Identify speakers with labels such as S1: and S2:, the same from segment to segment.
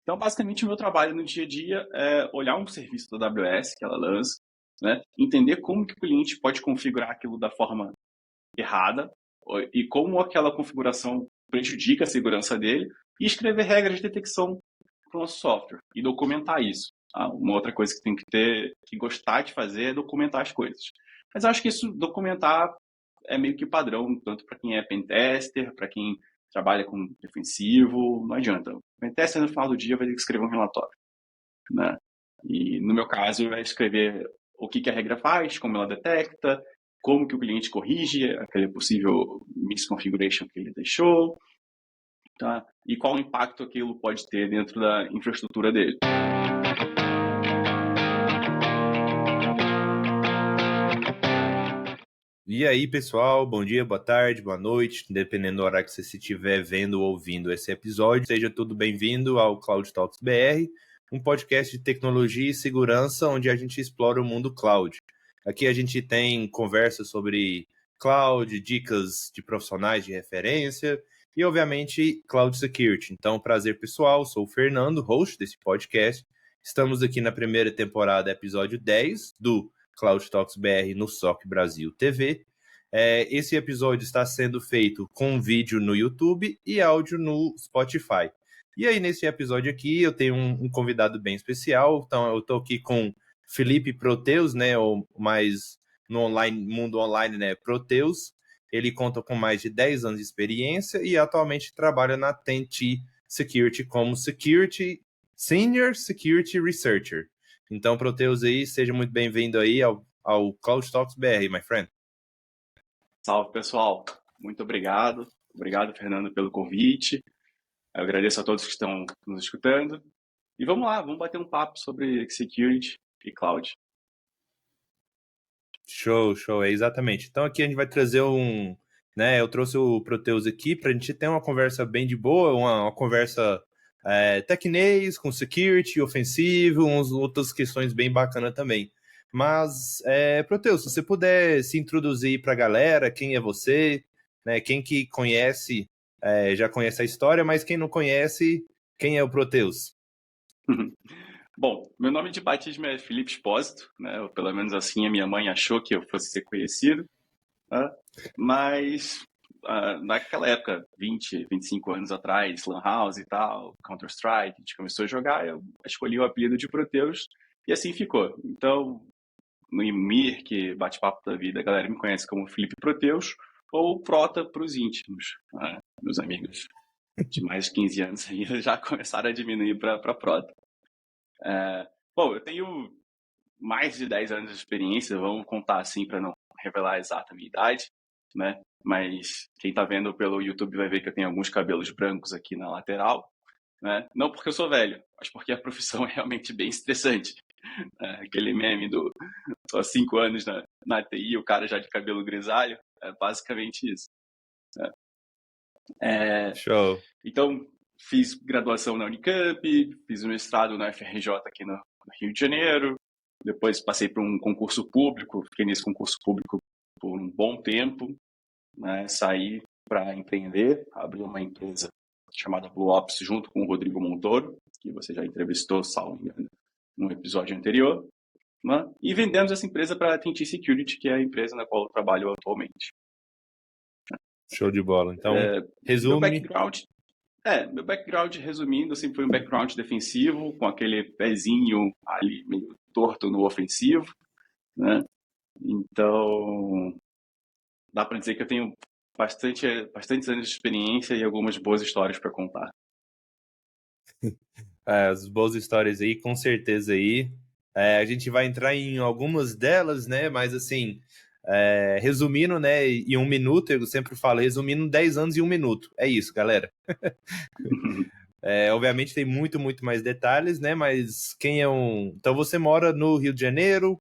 S1: Então, basicamente, o meu trabalho no dia a dia é olhar um serviço da AWS que ela lança, né? Entender como que o cliente pode configurar aquilo da forma errada e como aquela configuração prejudica a segurança dele e escrever regras de detecção para o nosso software e documentar isso. Tá? Uma outra coisa que tem que ter, que gostar de fazer é documentar as coisas. Mas eu acho que isso, documentar, é meio que padrão, tanto para quem é pentester, para quem trabalha com defensivo, não adianta. O pentester, no final do dia, vai ter que escrever um relatório, né? E, no meu caso, é escrever o que a regra faz, como ela detecta, como que o cliente corrige aquele possível misconfiguration que ele deixou, tá? E qual impacto aquilo pode ter dentro da infraestrutura dele.
S2: E aí, pessoal, bom dia, boa tarde, boa noite, dependendo do horário que você estiver vendo ou ouvindo esse episódio. Seja tudo bem-vindo ao Cloud Talks BR, um podcast de tecnologia e segurança onde a gente explora o mundo cloud. Aqui a gente tem conversas sobre cloud, dicas de profissionais de referência e, obviamente, cloud security. Então, prazer pessoal, sou o Fernando, host desse podcast. Estamos aqui na primeira temporada, episódio 10 do Cloud Talks BR no SOC Brasil TV. Esse episódio está sendo feito com vídeo no YouTube e áudio no Spotify. E aí, nesse episódio aqui, eu tenho um convidado bem especial. Então, eu estou aqui com Felipe Proteus, né, ou mais no mundo online, né, Proteus. Ele conta com mais de 10 anos de experiência e atualmente trabalha na TNT Security como Senior Security Researcher. Então, Proteus aí, seja muito bem-vindo aí ao Cloud Talks BR, my friend.
S1: Salve, pessoal. Muito obrigado. Obrigado, Fernando, pelo convite. Eu agradeço a todos que estão nos escutando. E vamos lá, vamos bater um papo sobre security e cloud.
S2: Show, exatamente. Então, aqui a gente vai trazer eu trouxe o Proteus aqui para a gente ter uma conversa bem de boa, uma conversa tecnês, com security, ofensivo, umas outras questões bem bacanas também. Mas, Proteus, se você puder se introduzir para a galera, quem é você, né? Quem que conhece, já conhece a história, mas quem não conhece, quem é o Proteus?
S1: Bom, meu nome de batismo é Felipe Espósito, né? Ou pelo menos assim a minha mãe achou que eu fosse ser conhecido, né? Mas naquela época, 20, 25 anos atrás, Lan House e tal, Counter-Strike, a gente começou a jogar, eu escolhi o apelido de Proteus e assim ficou. Então, no Mirk, bate-papo da vida, a galera me conhece como Felipe Proteus ou Prota para os íntimos. Meus amigos de mais de 15 anos aí já começaram a diminuir para Prota. Bom, eu tenho mais de 10 anos de experiência, vamos contar assim para não revelar a exata minha idade, né? Mas quem está vendo pelo YouTube vai ver que eu tenho alguns cabelos brancos aqui na lateral, né? Não porque eu sou velho, mas porque a profissão é realmente bem estressante. Aquele meme do tô há 5 anos na TI, o cara já de cabelo grisalho, é basicamente isso.
S2: Show.
S1: Então, fiz graduação na Unicamp, fiz um mestrado na FRJ aqui no Rio de Janeiro, depois passei por um concurso público, fiquei nesse concurso público por um bom tempo, né? Saí para empreender, abri uma empresa chamada Blue Ops junto com o Rodrigo Montoro, que você já entrevistou, salvo engano, no episódio anterior, né? E vendemos essa empresa para a TNT Security, que é a empresa na qual eu trabalho atualmente.
S2: Show de bola. Então,
S1: Meu
S2: resume.
S1: background, resumindo, sempre foi um background defensivo, com aquele pezinho ali meio torto no ofensivo, né? Então, dá para dizer que eu tenho bastantes anos de experiência e algumas boas histórias para contar.
S2: As boas histórias aí, com certeza aí. A gente vai entrar em algumas delas, né? Mas assim, resumindo, né? Em 1 minuto, eu sempre falo, resumindo 10 anos em 1 minuto. É isso, galera. Obviamente tem muito mais detalhes, né? Mas quem é um. Então você mora no Rio de Janeiro,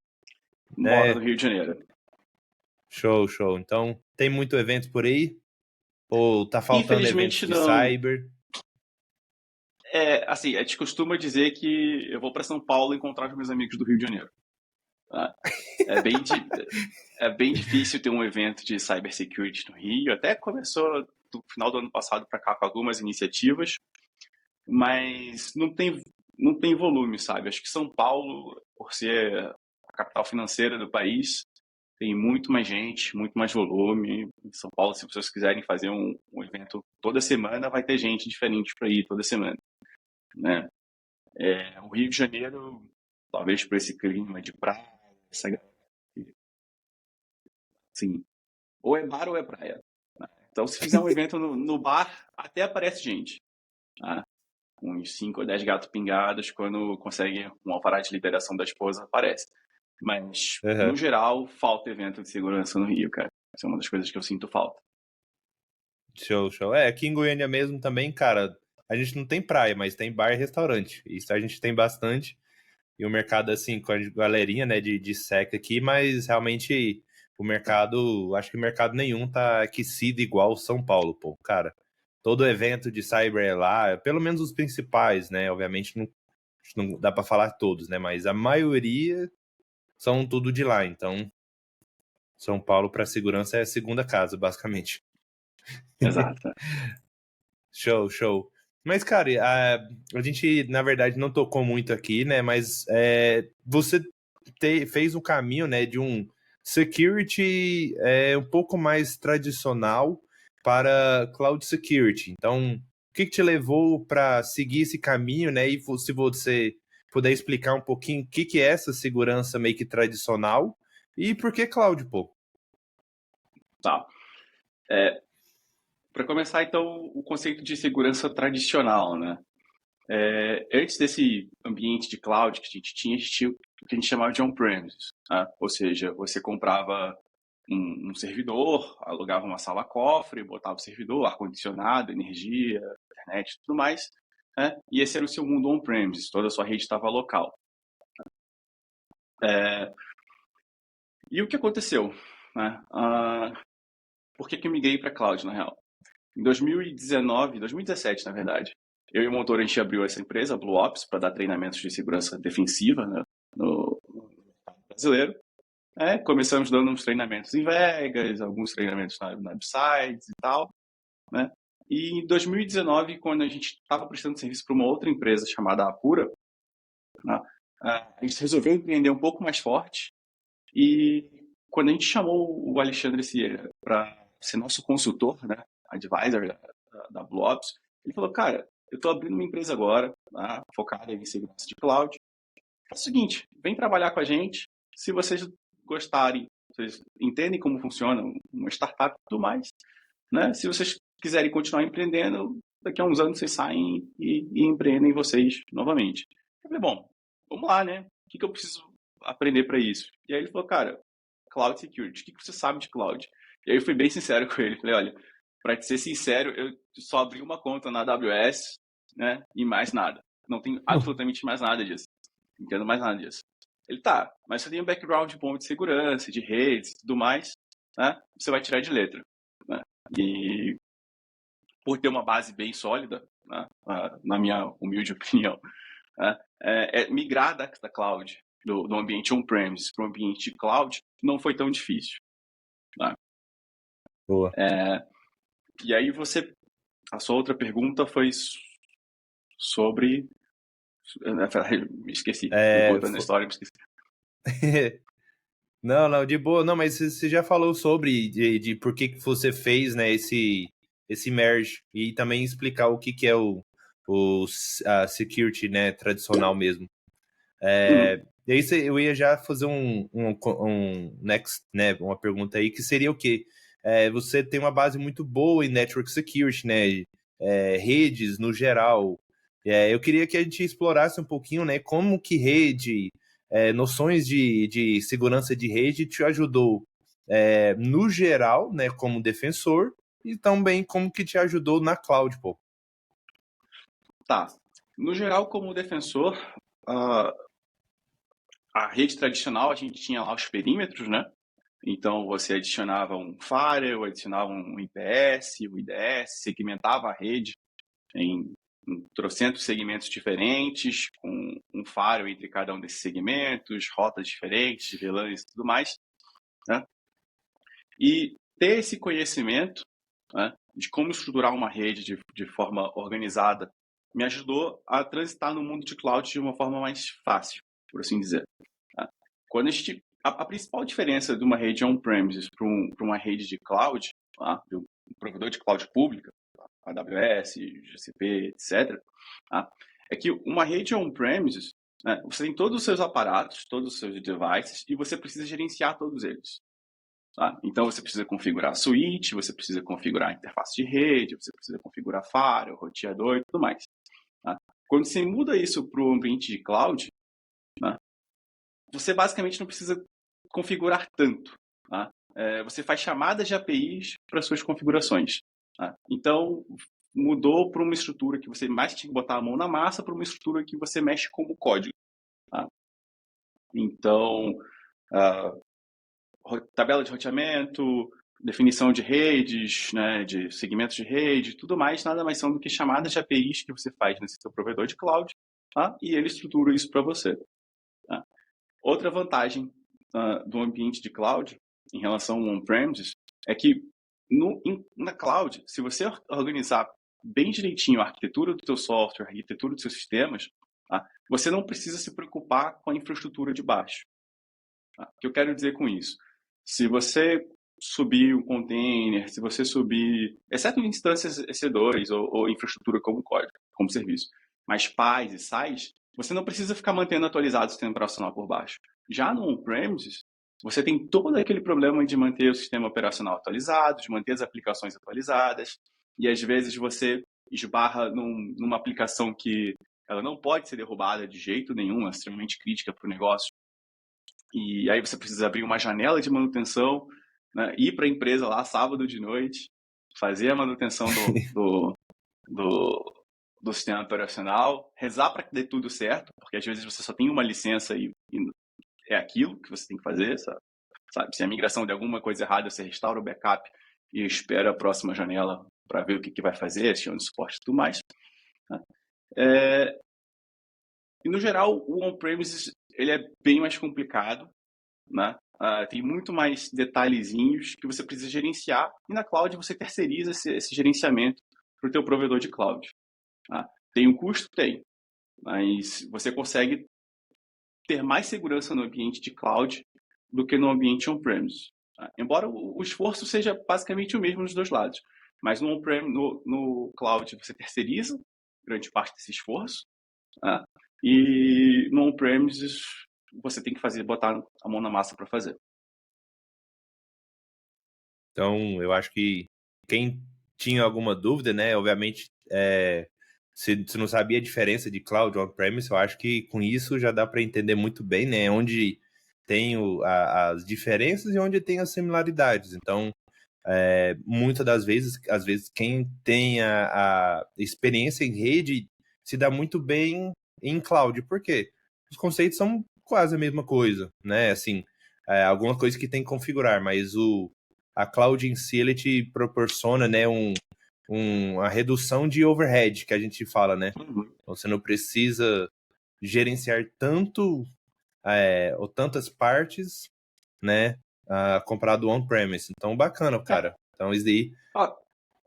S1: Moro
S2: né?
S1: no Rio de Janeiro.
S2: Show. Então, tem muito evento por aí? Ou tá faltando eventos
S1: Infelizmente
S2: de
S1: não.
S2: cyber?
S1: Assim, a gente costuma dizer que eu vou para São Paulo encontrar os meus amigos do Rio de Janeiro. Tá? É bem difícil ter um evento de cybersecurity no Rio. Até começou do final do ano passado para cá com algumas iniciativas, mas não tem volume, sabe? Acho que São Paulo, por ser a capital financeira do país, tem muito mais gente, muito mais volume. Em São Paulo, se vocês quiserem fazer um evento toda semana, vai ter gente diferente para ir toda semana, né? O Rio de Janeiro, talvez por esse clima de praia, assim, ou é bar ou é praia. Né? Então, se fizer um evento no bar, até aparece gente. Né? Uns 5 ou 10 gatos pingados, quando consegue um alvará de liberação da esposa, aparece. Mas, no
S2: Aham.
S1: geral, falta evento de segurança no Rio, cara. Isso é uma das coisas que eu sinto falta.
S2: Show, show. Aqui em Goiânia mesmo também, cara, a gente não tem praia, mas tem bar e restaurante. Isso a gente tem bastante. E o mercado, assim, com a galerinha, né, de seca aqui, mas realmente o mercado, acho que o mercado nenhum tá aquecido igual o São Paulo, pô. Cara, todo evento de cyber é lá, pelo menos os principais, né, obviamente não dá pra falar todos, né, mas a maioria são tudo de lá, então São Paulo para segurança é a segunda casa, basicamente.
S1: Exato.
S2: Show, show. Mas, cara, a gente, na verdade, não tocou muito aqui, né? Mas você fez um caminho, né, de um security um pouco mais tradicional para cloud security. Então, o que te levou para seguir esse caminho, né? E se você puder explicar um pouquinho o que é essa segurança meio que tradicional e por que cloud, pô?
S1: Tá. Para começar, então, o conceito de segurança tradicional, né? Antes desse ambiente de cloud que a gente tinha o que a gente chamava de on-premises, né? Ou seja, você comprava um servidor, alugava uma sala cofre, botava o servidor, ar-condicionado, energia, internet, tudo mais, né? E esse era o seu mundo on-premises, toda a sua rede estava local. E o que aconteceu? Né? Por que eu migrei para cloud, na real? Em 2017, na verdade, eu e o Montoro, a gente abriu essa empresa, a Blue Ops, para dar treinamentos de segurança defensiva, né, no mercado brasileiro. Começamos dando uns treinamentos em Vegas, alguns treinamentos na websites e tal. Né? E em 2019, quando a gente estava prestando serviço para uma outra empresa chamada Apura, né, a gente resolveu empreender um pouco mais forte. E quando a gente chamou o Alexandre Sierra para ser nosso consultor, né, advisor da Blue Ops, ele falou, cara, eu estou abrindo uma empresa agora, tá, focada em segurança de cloud. É o seguinte, vem trabalhar com a gente. Se vocês gostarem, vocês entendem como funciona uma startup e tudo mais, né? Se vocês quiserem continuar empreendendo, daqui a uns anos vocês saem e empreendem vocês novamente. Eu falei, bom, vamos lá, né? O que eu preciso aprender para isso? E aí ele falou, cara, Cloud Security, o que você sabe de cloud? E aí eu fui bem sincero com ele. Falei, olha, para te ser sincero, eu só abri uma conta na AWS, né? E mais nada. Não tenho absolutamente mais nada disso. Não entendo mais nada disso. Ele, tá, mas você tem um background bom de segurança, de redes e tudo mais, né? Você vai tirar de letra. Né? E por ter uma base bem sólida, né? Na minha humilde opinião, né? Migrar da cloud, do ambiente on-premise para o ambiente cloud, não foi tão difícil. Né?
S2: Boa.
S1: E aí a sua outra pergunta foi sobre... Esqueci, contando a história, me esqueci.
S2: Não, de boa. Não, mas você já falou sobre de por que você fez, né, esse merge e também explicar o que é a security, né, tradicional mesmo. E aí eu ia já fazer um next, né, uma pergunta aí que seria o quê? Você tem uma base muito boa em network security, né, redes no geral. Eu queria que a gente explorasse um pouquinho, né, como que rede, noções de segurança de rede te ajudou no geral, né, como defensor, e também como que te ajudou na cloud, pô.
S1: Tá. No geral, como defensor, a rede tradicional, a gente tinha lá os perímetros, né? Então, você adicionava um firewall, adicionava um IPS, o IDS, segmentava a rede em trocentos segmentos diferentes, com um firewall entre cada um desses segmentos, rotas diferentes, VLANs e tudo mais. Né? E ter esse conhecimento, né, de como estruturar uma rede de forma organizada me ajudou a transitar no mundo de cloud de uma forma mais fácil, por assim dizer. Tá? Quando a principal diferença de uma rede on-premises para uma rede de cloud, tá? De um provedor de cloud pública, AWS, GCP, etc., tá? É que uma rede on-premises, né, você tem todos os seus aparatos, todos os seus devices, e você precisa gerenciar todos eles. Tá? Então, você precisa configurar a switch, você precisa configurar a interface de rede, você precisa configurar firewall, roteador e tudo mais. Tá? Quando você muda isso para o ambiente de cloud, tá? Você basicamente não precisa configurar tanto. Tá? Você faz chamadas de APIs para suas configurações. Tá? Então, mudou para uma estrutura que você mais tinha que botar a mão na massa para uma estrutura que você mexe como código. Tá? Então, tabela de roteamento, definição de redes, né, de segmentos de rede, tudo mais, nada mais são do que chamadas de APIs que você faz nesse seu provedor de cloud, tá? E ele estrutura isso para você. Tá? Outra vantagem do ambiente de cloud em relação ao on-premises é que na cloud, se você organizar bem direitinho a arquitetura do seu software, a arquitetura dos seus sistemas, tá? Você não precisa se preocupar com a infraestrutura de baixo. Tá? O que eu quero dizer com isso? Se você subir um container, se você subir, exceto instâncias EC2 ou infraestrutura como código, como serviço, mas PaaS e SaaS, você não precisa ficar mantendo atualizado o sistema operacional por baixo. Já no on-premises, você tem todo aquele problema de manter o sistema operacional atualizado, de manter as aplicações atualizadas, e às vezes você esbarra numa aplicação que ela não pode ser derrubada de jeito nenhum, é extremamente crítica para o negócio. E aí você precisa abrir uma janela de manutenção, né, ir para a empresa lá sábado de noite, fazer a manutenção do sistema operacional, rezar para que dê tudo certo, porque às vezes você só tem uma licença e é aquilo que você tem que fazer, sabe? Se a migração de alguma coisa errada, você restaura o backup e espera a próxima janela para ver o que vai fazer, se de suporte e tudo mais. Né? E no geral, o on-premises ele é bem mais complicado, né? Tem muito mais detalhezinhos que você precisa gerenciar, e na cloud você terceiriza esse gerenciamento para o teu provedor de cloud. Tá? Tem um custo? Tem, mas você consegue ter mais segurança no ambiente de cloud do que no ambiente on-premise. Tá? Embora o esforço seja basicamente o mesmo nos dois lados, mas no cloud você terceiriza grande parte desse esforço, tá? E no on-premises você tem que botar a mão na massa para fazer.
S2: Então, eu acho que quem tinha alguma dúvida, né, obviamente, se não sabia a diferença de cloud on-premise, eu acho que com isso já dá para entender muito bem, né, onde tem as diferenças e onde tem as similaridades. Então, muitas das vezes, às vezes, quem tem a experiência em rede se dá muito bem em cloud. Por quê? Os conceitos são quase a mesma coisa, né? Assim, alguma coisa que tem que configurar, mas a cloud em si, ele te proporciona, né, uma redução de overhead, que a gente fala, né? Você não precisa gerenciar tanto ou tantas partes, né, comprado on-premise. Então, bacana, cara. Então, isso daí...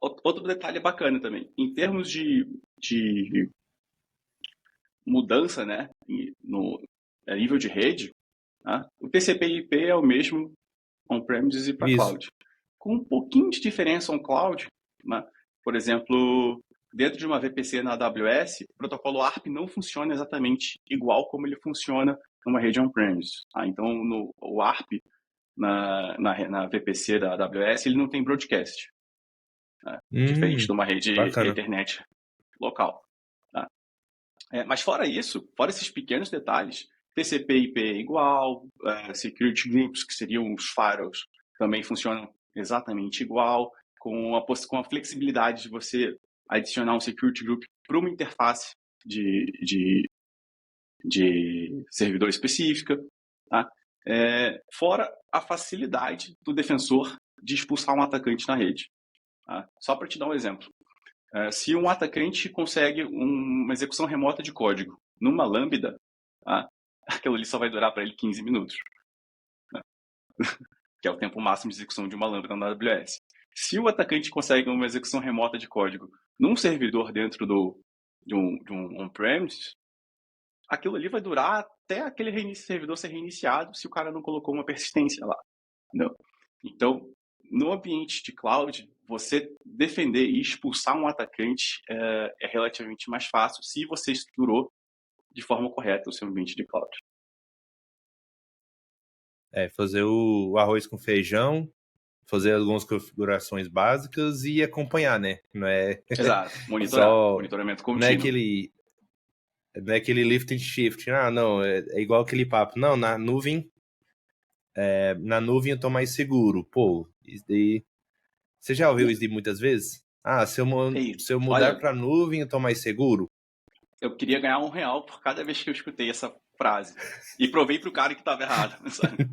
S1: Outro detalhe bacana também. Em termos de mudança, né, no nível de rede, tá? O TCP/IP é o mesmo on-premises e para cloud. Com um pouquinho de diferença on-cloud, né? Por exemplo, dentro de uma VPC na AWS, o protocolo ARP não funciona exatamente igual como ele funciona numa rede on-premises. Tá? Então, o ARP na VPC da AWS, ele não tem broadcast. Né? Diferente de uma rede
S2: bacana.
S1: Ethernet local. Tá? Mas fora isso, fora esses pequenos detalhes, TCP/IP é igual, security groups, que seriam os firewalls, também funcionam exatamente igual, com a flexibilidade de você adicionar um security group para uma interface de servidor específica. Tá? Fora a facilidade do defensor de expulsar um atacante na rede. Tá? Só para te dar um exemplo. Se um atacante consegue uma execução remota de código numa lambda, tá? Aquilo ali só vai durar para ele 15 minutos. Né? Que é o tempo máximo de execução de uma lambda na AWS. Se o atacante consegue uma execução remota de código num servidor dentro de um on-premise, aquilo ali vai durar até aquele servidor ser reiniciado se o cara não colocou uma persistência lá. Entendeu? Então, no ambiente de cloud, você defender e expulsar um atacante é relativamente mais fácil se você estruturou de forma correta o seu ambiente de cloud.
S2: Fazer o arroz com feijão, fazer algumas configurações básicas e acompanhar, né? Não é
S1: Exato. Monitorar.
S2: só...
S1: Monitoramento
S2: Não é
S1: contínuo.
S2: aquele lift and shift. Ah, não, é igual aquele papo. Não, na nuvem eu tô mais seguro. Pô, isso daí... Você já ouviu isso de muitas vezes? Ah, se eu mudar
S1: Olha,
S2: pra nuvem, eu tô mais seguro?
S1: eu queria ganhar R$ 1 por cada vez que eu escutei essa frase. E provei pro cara que estava errado, sabe?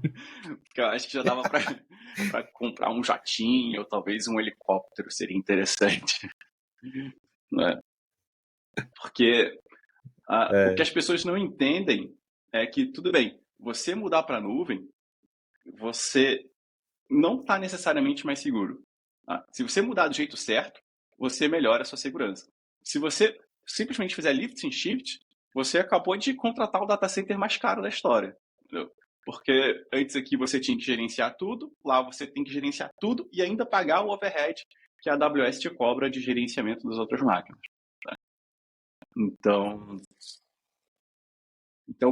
S1: Porque eu acho que já dava para comprar um jatinho, ou talvez um helicóptero seria interessante. Né? Porque o que as pessoas não entendem é que, tudo bem, você mudar para a nuvem, você não está necessariamente mais seguro. Tá? Se você mudar do jeito certo, você melhora a sua segurança. Se você simplesmente fizer lift and shift, você acabou de contratar o data center mais caro da história. Entendeu? Porque antes aqui você tinha que gerenciar tudo, lá você tem que gerenciar tudo e ainda pagar o overhead que a AWS te cobra de gerenciamento das outras máquinas. Tá? Então,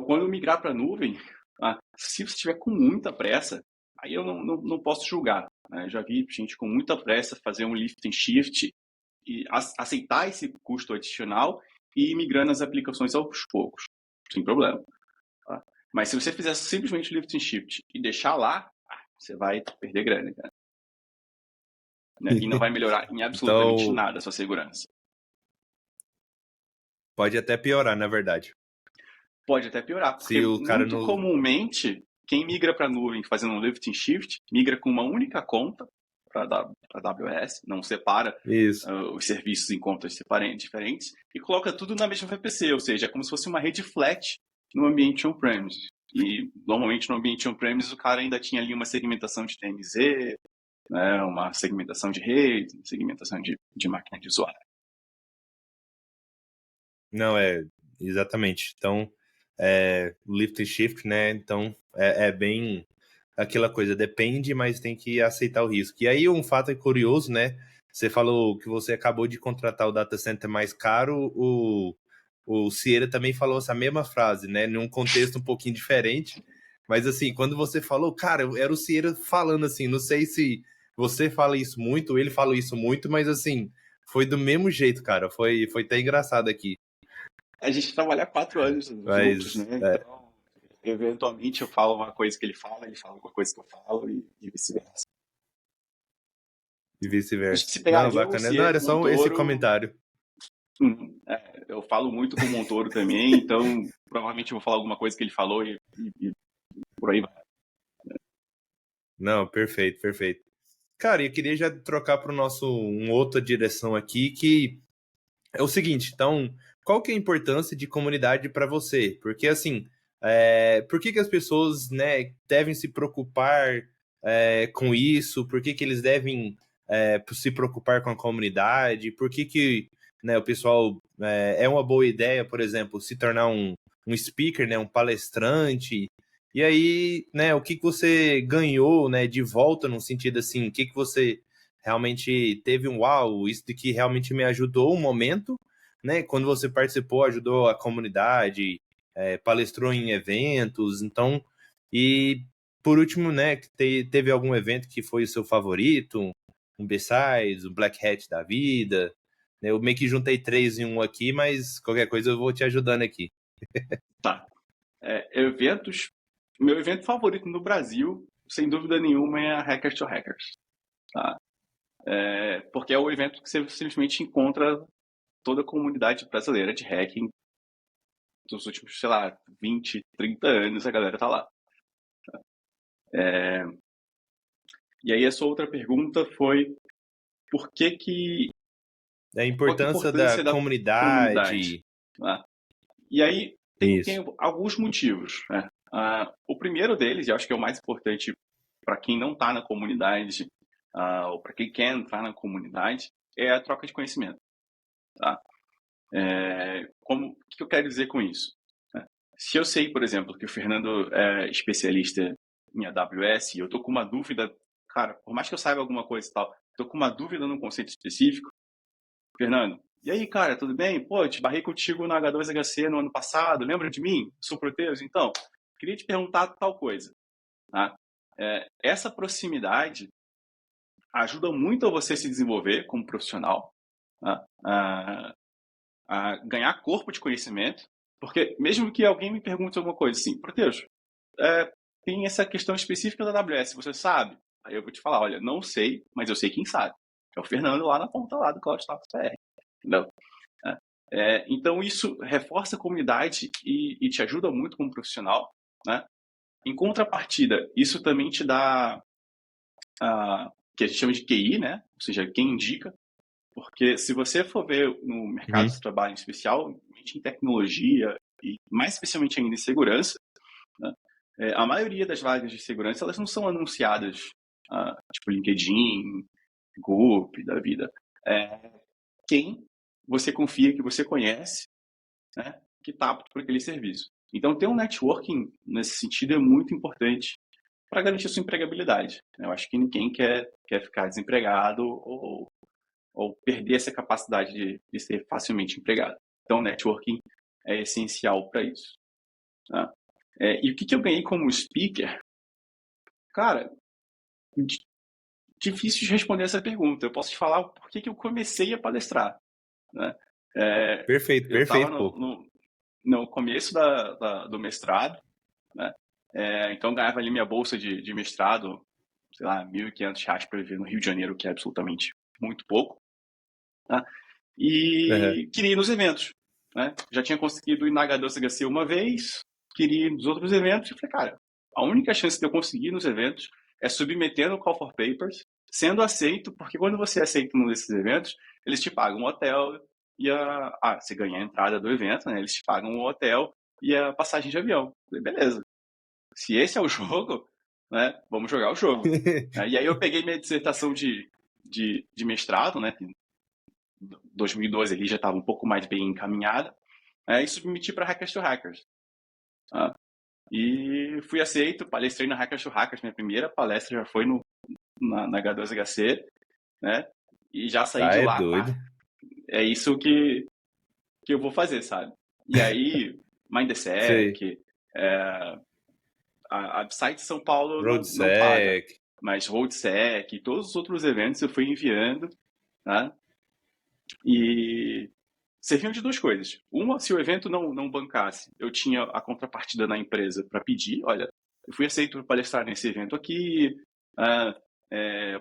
S1: quando migrar para a nuvem, se você estiver com muita pressa, aí eu não posso julgar. Né? Já vi gente com muita pressa fazer um lift and shift e aceitar esse custo adicional e ir migrando as aplicações aos poucos, sem problema. Tá? Mas se você fizer simplesmente lift and shift e deixar lá, você vai perder grana, cara. Né? E não vai melhorar em absolutamente
S2: Então,
S1: nada a sua segurança.
S2: pode até piorar, na verdade.
S1: Pode até piorar, porque
S2: Se o cara
S1: muito
S2: não...
S1: comumente quem migra para a nuvem fazendo um lift and shift, migra com uma única conta para a AWS, não separa
S2: Isso.
S1: os serviços em contas diferentes e coloca tudo na mesma VPC, ou seja, é como se fosse uma rede flat no ambiente on-premise. E normalmente no ambiente on-premise o cara ainda tinha ali uma segmentação de TMZ, né, uma segmentação de rede, segmentação de máquina de usuário.
S2: Não, exatamente. Então, lift and shift, né? Então, é bem aquela coisa, depende, mas tem que aceitar o risco. E aí, um fato curioso, né? Você falou que você acabou de contratar o data center mais caro, o Cieira também falou essa mesma frase, né? Num contexto um pouquinho diferente. Mas, assim, quando você falou, cara, era o Cieira falando assim, não sei se você fala isso muito, ele fala isso muito, mas, assim, foi do mesmo jeito, cara. Foi até engraçado aqui.
S1: A gente trabalha 4 anos juntos,
S2: Mas,
S1: né? Então, eventualmente eu falo uma coisa que ele fala uma coisa que eu falo e vice-versa.
S2: e
S1: Acho que
S2: vice-versa.
S1: se pegar
S2: Não,
S1: eu,
S2: bacana. Não,
S1: Cielo,
S2: era só esse
S1: Montoro,
S2: comentário.
S1: eu falo muito com o Montoro também, então provavelmente eu vou falar alguma coisa que ele falou e por aí vai.
S2: Não, perfeito, perfeito. Cara, eu queria já trocar para uma outra direção aqui, que é o seguinte, então, qual que é a importância de comunidade para você? Porque, assim, por que as pessoas, né, devem se preocupar com isso? Por que eles devem se preocupar com a comunidade? Por que né, o pessoal é uma boa ideia, por exemplo, se tornar um speaker, né, um palestrante? E aí, né, o que você ganhou, né, de volta no sentido assim, o que você realmente teve um uau, isso de que realmente me ajudou um momento, né? Quando você participou, ajudou a comunidade, palestrou em eventos, então, e por último, né, teve algum evento que foi o seu favorito, um B-Sides, um Black Hat da vida, né? Eu meio que juntei 3 em um aqui, mas qualquer coisa eu vou te ajudando aqui.
S1: Tá. Eventos. Meu evento favorito no Brasil, sem dúvida nenhuma, é a Hackers to Hackers. Tá? Porque é o evento que você simplesmente encontra toda a comunidade brasileira de hacking dos últimos, sei lá, 20, 30 anos, a galera tá lá. E aí a sua outra pergunta foi por que
S2: A
S1: qual que é a
S2: importância da
S1: importância da comunidade?
S2: comunidade.
S1: Tá? E aí tem
S2: Isso.
S1: alguns motivos. Né? O primeiro deles, e eu acho que é o mais importante para quem não está na comunidade, ou para quem quer entrar na comunidade, é a troca de conhecimento. Tá? O que eu quero dizer com isso? Né? Se eu sei, por exemplo, que o Fernando é especialista em AWS e eu estou com uma dúvida, cara, por mais que eu saiba alguma coisa e tal, estou com uma dúvida num conceito específico, Fernando, e aí, cara, tudo bem? Pô, eu te barrei contigo no H2HC no ano passado, lembra de mim? Sou Proteus? Então, queria te perguntar tal coisa. Tá? Essa proximidade ajuda muito a você se desenvolver como profissional, tá? A ganhar corpo de conhecimento, porque mesmo que alguém me pergunte alguma coisa assim, Proteus, tem essa questão específica da AWS, você sabe? Aí eu vou te falar, olha, não sei, mas eu sei quem sabe. É o Fernando lá na ponta lá do Cloud Talks BR. Entendeu? Então isso reforça a comunidade e te ajuda muito como profissional, né? Em contrapartida, isso também te dá que a gente chama de QI, né? Ou seja, quem indica. Porque se você for ver no mercado de trabalho em especial, em tecnologia e mais especialmente ainda em segurança, né? A maioria das vagas de segurança elas não são anunciadas, tipo LinkedIn, Group da vida. Quem você confia, que você conhece, né? Que está apto para aquele serviço. Então, ter um networking nesse sentido é muito importante para garantir sua empregabilidade. Eu acho que ninguém quer ficar desempregado ou perder essa capacidade de ser facilmente empregado. Então, networking é essencial para isso. Tá? E o que eu ganhei como speaker? Cara, difícil de responder essa pergunta. Eu posso te falar por que eu comecei a palestrar. Né?
S2: Perfeito,
S1: Eu estava
S2: perfeito, pô.
S1: no começo do mestrado, né? Então ganhava ali minha bolsa de mestrado, sei lá, R$ 1.500 para viver no Rio de Janeiro, que é absolutamente muito pouco. Tá?
S2: Uhum.
S1: E queria ir nos eventos. Né? Já tinha conseguido ir na H2HC uma vez, queria ir nos outros eventos, e falei, cara, a única chance de eu conseguir ir nos eventos é submetendo o Call for Papers, sendo aceito, porque quando você é aceito num desses eventos, eles te pagam um hotel e você ganha a entrada do evento, né? Eles te pagam o hotel e a passagem de avião. Falei, beleza. Se esse é o jogo, né? Vamos jogar o jogo. E aí eu peguei minha dissertação de mestrado, né? 2012 ali já estava um pouco mais bem encaminhada, e submeti para Hackers to Hackers. E fui aceito, palestrei na Hackers to Hackers, minha primeira palestra já foi na H2HC, né? E já saí
S2: Tá,
S1: de
S2: é
S1: lá,
S2: doido.
S1: pá, é isso que eu vou fazer, sabe? E aí,
S2: Sei.
S1: Mindsec, a Site São Paulo não paga,
S2: RoadSec.
S1: mas RoadSec e todos os outros eventos eu fui enviando, né? E serviam de duas coisas. Uma, se o evento não bancasse, eu tinha a contrapartida na empresa para pedir, olha, eu fui aceito para palestrar nesse evento aqui,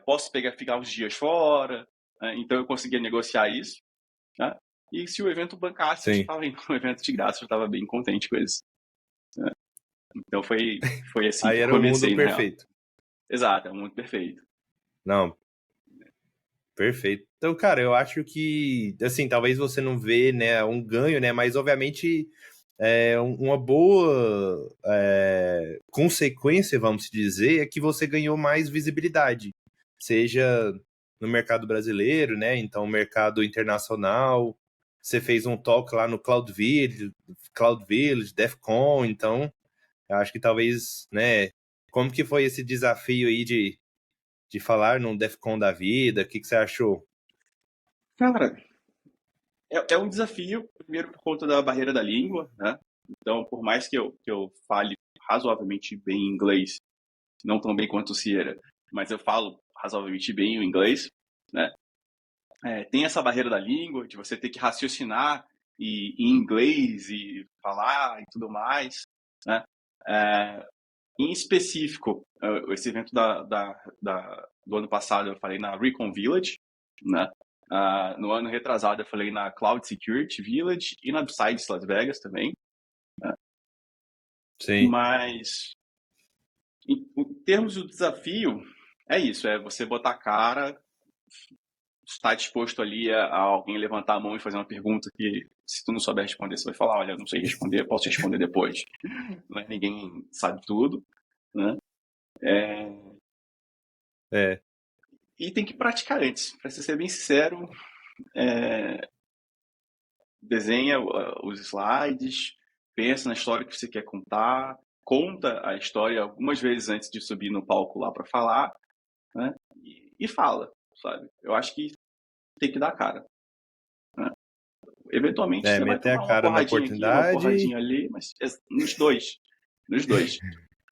S1: posso ficar uns dias fora, então eu conseguia negociar isso. Né? E se o evento bancasse, eu já
S2: Sim.
S1: estava indo no evento de graça, eu estava bem contente com isso. Né? Então foi assim
S2: Aí
S1: que eu
S2: era o mundo
S1: comecei, na real.
S2: perfeito.
S1: Exato, é muito perfeito.
S2: Não, perfeito. Então, cara, eu acho que, assim, talvez você não vê, né, um ganho, né, mas obviamente uma boa consequência, vamos dizer, é que você ganhou mais visibilidade, seja no mercado brasileiro, né, então mercado internacional, você fez um talk lá no Cloud Village, DEF CON, então eu acho que talvez, né, como que foi esse desafio aí de falar num DEF CON da vida, o que você achou?
S1: Cara, é um desafio, primeiro por conta da barreira da língua, né? Então, por mais que eu fale razoavelmente bem inglês, não tão bem quanto o Sierra, mas eu falo razoavelmente bem o inglês, né? Tem essa barreira da língua, de você ter que raciocinar em inglês e falar e tudo mais, né? Em específico, esse evento do ano passado eu falei na Recon Village, né? No ano retrasado eu falei na Cloud Security Village e na Sites Las Vegas também. Né?
S2: Sim.
S1: Mas, em termos do desafio, é isso, é você botar a cara, estar disposto ali a alguém levantar a mão e fazer uma pergunta que, se tu não souber responder, você vai falar, olha, eu não sei responder, posso responder depois. Não é, ninguém sabe tudo, né?
S2: É.
S1: E tem que praticar antes. Para ser bem sincero, desenha os slides, pensa na história que você quer contar, conta a história algumas vezes antes de subir no palco lá para falar, né? E fala, sabe? Eu acho que tem que dar cara, né? Eventualmente você vai
S2: Meter a
S1: tomar uma
S2: cara na
S1: porradinha aqui, uma
S2: oportunidade.
S1: porradinha ali, mas nos dois, nos dois.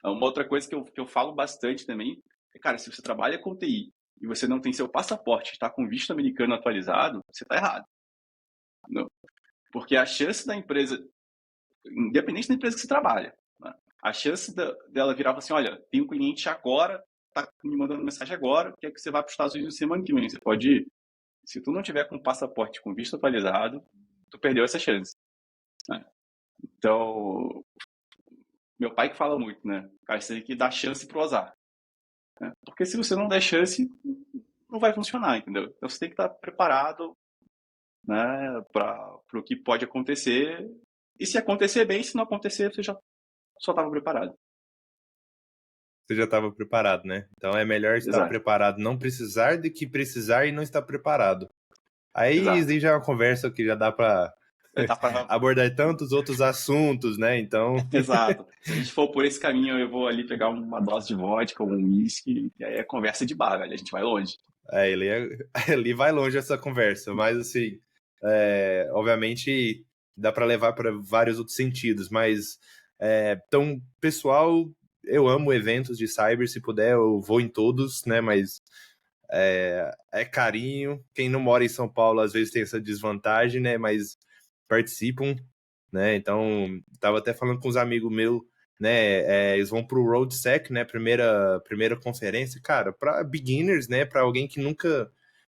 S1: Uma outra coisa que eu falo bastante também é, cara, se você trabalha com TI e você não tem seu passaporte, está com visto americano atualizado, você está errado. Não. Porque a chance da empresa, independente da empresa que você trabalha, né, a chance dela virar e falar assim, olha, tem um cliente agora, tá me mandando mensagem agora, quer que você vá para os Estados Unidos semana que vem, você pode ir. Se tu não tiver com passaporte com visto atualizado, tu perdeu essa chance, né? Então, meu pai que fala muito, né? Cara, você tem que dar chance pro azar, né? Porque se você não der chance, não vai funcionar, entendeu? Então você tem que estar preparado, né, para o que pode acontecer. E se acontecer bem, se não acontecer, você já só estava preparado.
S2: Você já estava preparado, né? Então é melhor estar
S1: Exato,
S2: preparado, não precisar do que precisar e não estar preparado. Aí
S1: exato.
S2: já é uma conversa que já dá para
S1: Tá pra...
S2: abordar tantos outros assuntos, né? Então,
S1: Exato. Se a gente for por esse caminho, eu vou ali pegar uma dose de vodka, um whisky, e aí é conversa de bar, velho. A gente vai longe.
S2: ele vai longe essa conversa, mas assim, obviamente dá para levar para vários outros sentidos, mas então, pessoal, eu amo eventos de cyber, se puder eu vou em todos, né? Mas é carinho. Quem não mora em São Paulo às vezes tem essa desvantagem, né? Mas participam, né? Então, tava até falando com os amigos meus, né? Eles vão pro RoadSec, né? Primeira conferência, cara, para beginners, né? Para alguém que nunca,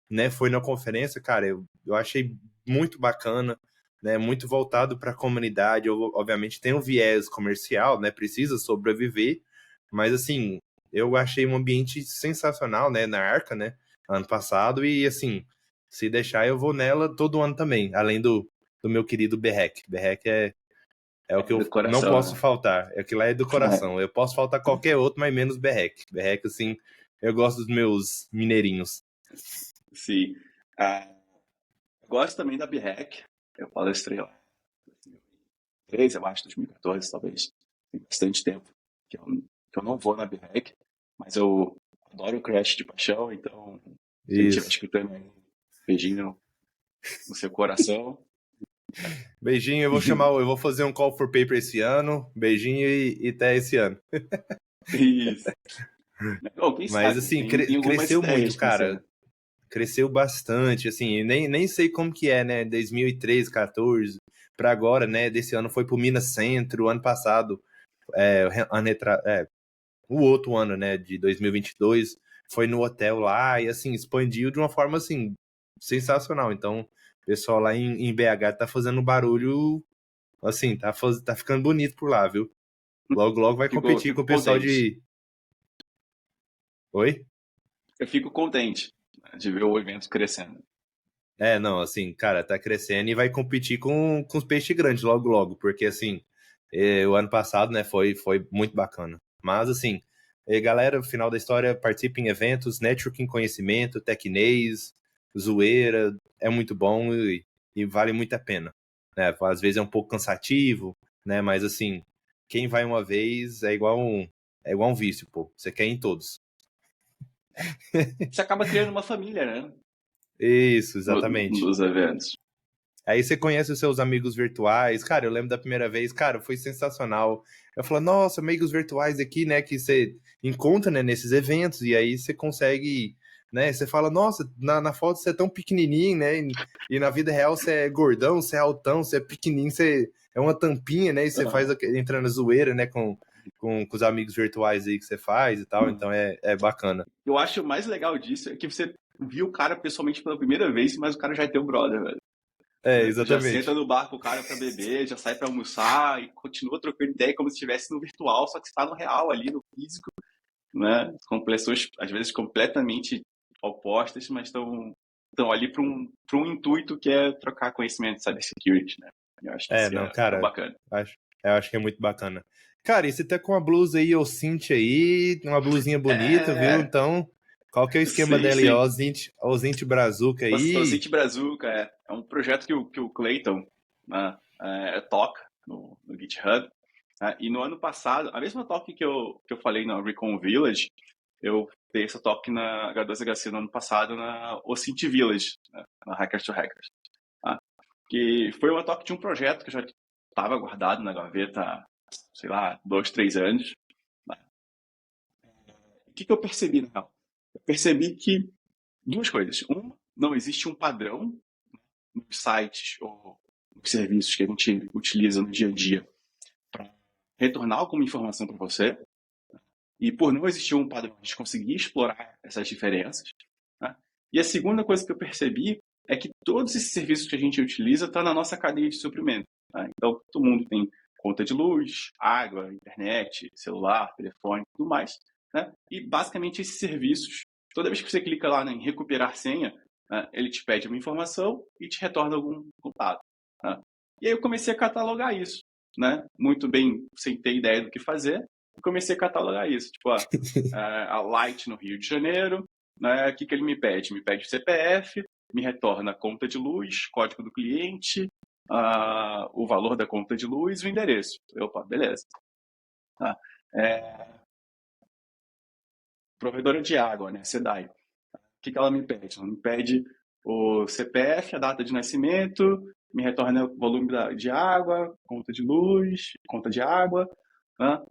S2: né, foi na conferência, cara, eu achei muito bacana, né? Muito voltado para a comunidade. Eu, obviamente tem um viés comercial, né? Precisa sobreviver, mas assim, eu achei um ambiente sensacional, né? Na Arca, né? Ano passado e assim, se deixar eu vou nela todo ano também, além do meu querido Berrec. Berrec é o que
S1: É
S2: eu
S1: do
S2: não
S1: coração,
S2: posso
S1: né?
S2: faltar. Aquilo lá é do coração. Eu posso faltar qualquer outro, mas menos Berrec. Berrec, assim, eu gosto dos meus mineirinhos.
S1: Sim. Ah, gosto também da BREC. Eu palestrei lá em 2013, eu acho, 2014, talvez. Tem bastante tempo que eu não vou na BREC, mas eu adoro o Crash de paixão, então se ele estiver
S2: Isso.
S1: escutando aí, beijinho no seu coração.
S2: Beijinho, eu vou fazer um call for paper esse ano. Beijinho e até esse ano.
S1: Isso. Bom, quem
S2: Mas
S1: sabe?
S2: assim,
S1: Tem algumas
S2: cresceu muito,
S1: ideias, quem
S2: cara.
S1: sabe?
S2: Cresceu bastante, assim, nem sei como que é, né? 2013, 14, para agora, né? Desse ano foi pro Minas Centro, ano passado, o outro ano, né? De 2022, foi no hotel lá e assim expandiu de uma forma assim sensacional. Então, o pessoal lá em BH tá fazendo barulho, assim, tá ficando bonito por lá, viu? Logo, logo vai
S1: Eu
S2: competir com
S1: fico
S2: o pessoal
S1: contente.
S2: de. Oi?
S1: Eu fico contente, né, de ver o evento crescendo.
S2: Não, assim, cara, tá crescendo e vai competir com os peixes grandes logo, logo, porque, assim, o ano passado, né, foi muito bacana. Mas, assim, galera, final da história, participe em eventos, networking, conhecimento, tecnês, zoeira, é muito bom e vale muito a pena, né? Às vezes é um pouco cansativo, né, mas, assim, quem vai uma vez é igual um vício, pô, você quer ir em todos.
S1: Você acaba criando uma família, né?
S2: Isso, exatamente.
S1: Nos eventos.
S2: Aí você conhece os seus amigos virtuais. Cara, eu lembro da primeira vez, cara, foi sensacional. Eu falo, nossa, amigos virtuais aqui, né, que você encontra, né, nesses eventos, e aí você consegue, né, você fala, nossa, na foto você é tão pequenininho, né, e na vida real você é gordão, você é altão, você é pequenininho, você é uma tampinha, né, e você faz, entra na zoeira, né, com os amigos virtuais aí que você faz e tal, então é bacana.
S1: Eu acho o mais legal disso é que você viu o cara pessoalmente pela primeira vez, mas o cara já é teu brother, velho. Tu já senta
S2: Exatamente.
S1: no bar com o cara pra beber, já sai pra almoçar e continua trocando ideia como se estivesse no virtual, só que você tá no real ali, no físico, né? Com pessoas, às vezes, completamente opostas, mas estão ali para um intuito que é trocar conhecimento de cybersecurity, né? Eu acho que isso
S2: Não,
S1: é
S2: cara,
S1: bacana.
S2: eu acho que é muito bacana. Cara, e você tá com uma blusa aí, Ocint aí, uma blusinha bonita, viu?
S1: É,
S2: Então, qual que é o esquema
S1: sim,
S2: dela aí?
S1: sim.
S2: Ocint Brazuca
S1: O
S2: aí?
S1: City Brazuca é um projeto que o Clayton né, toca no GitHub. E no ano passado, a mesma talk que eu falei na Recon Village, eu dei essa talk na H2HC no ano passado na OSINT Village, né, na Hackers to Hackers. Que foi uma talk de um projeto que eu já estava guardado na gaveta há, sei lá, 2, 3 anos. O que eu percebi, na real? Eu percebi que duas coisas. Uma, não existe um padrão nos sites ou nos serviços que a gente utiliza no dia a dia para retornar alguma informação para você. E por não existir um padrão, a gente conseguir explorar essas diferenças. Né? E a segunda coisa que eu percebi é que todos esses serviços que a gente utiliza estão na nossa cadeia de suprimento. Né? Então, todo mundo tem conta de luz, água, internet, celular, telefone, tudo mais. Né? E, basicamente, esses serviços, toda vez que você clica lá em recuperar senha, ele te pede uma informação e te retorna algum resultado. Né? E aí eu comecei a catalogar isso. Né? Muito bem, sem ter ideia do que fazer, e comecei a catalogar isso. Tipo, a Light no Rio de Janeiro, né? O que ele me pede? Me pede o CPF, me retorna a conta de luz, código do cliente, o valor da conta de luz e o endereço. Opa, beleza. Provedora de água, né? SEDAI. O que ela me pede? Ela me pede o CPF, a data de nascimento, me retorna o volume de água, conta de luz, conta de água, né?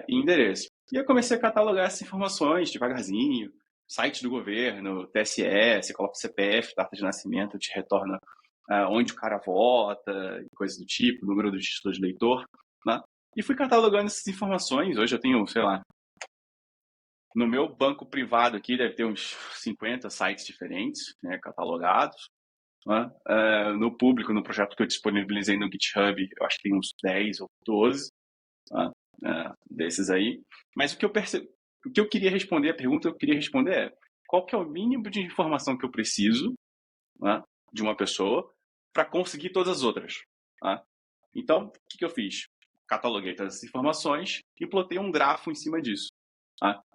S1: E endereço. E eu comecei a catalogar essas informações devagarzinho. Site do governo, TSE, você coloca o CPF, data de nascimento, te retorna onde o cara vota, coisas do tipo, número do título de eleitor. Né? E fui catalogando essas informações. Hoje eu tenho, sei lá, no meu banco privado aqui deve ter uns 50 sites diferentes, né, catalogados. Né? No público, no projeto que eu disponibilizei no GitHub, eu acho que tem uns 10 ou 12 desses aí. Mas o que eu queria responder, a pergunta que eu queria responder é: qual que é o mínimo de informação que eu preciso, né, de uma pessoa para conseguir todas as outras? Né? Então, o que eu fiz? Cataloguei todas as informações e plotei um grafo em cima disso.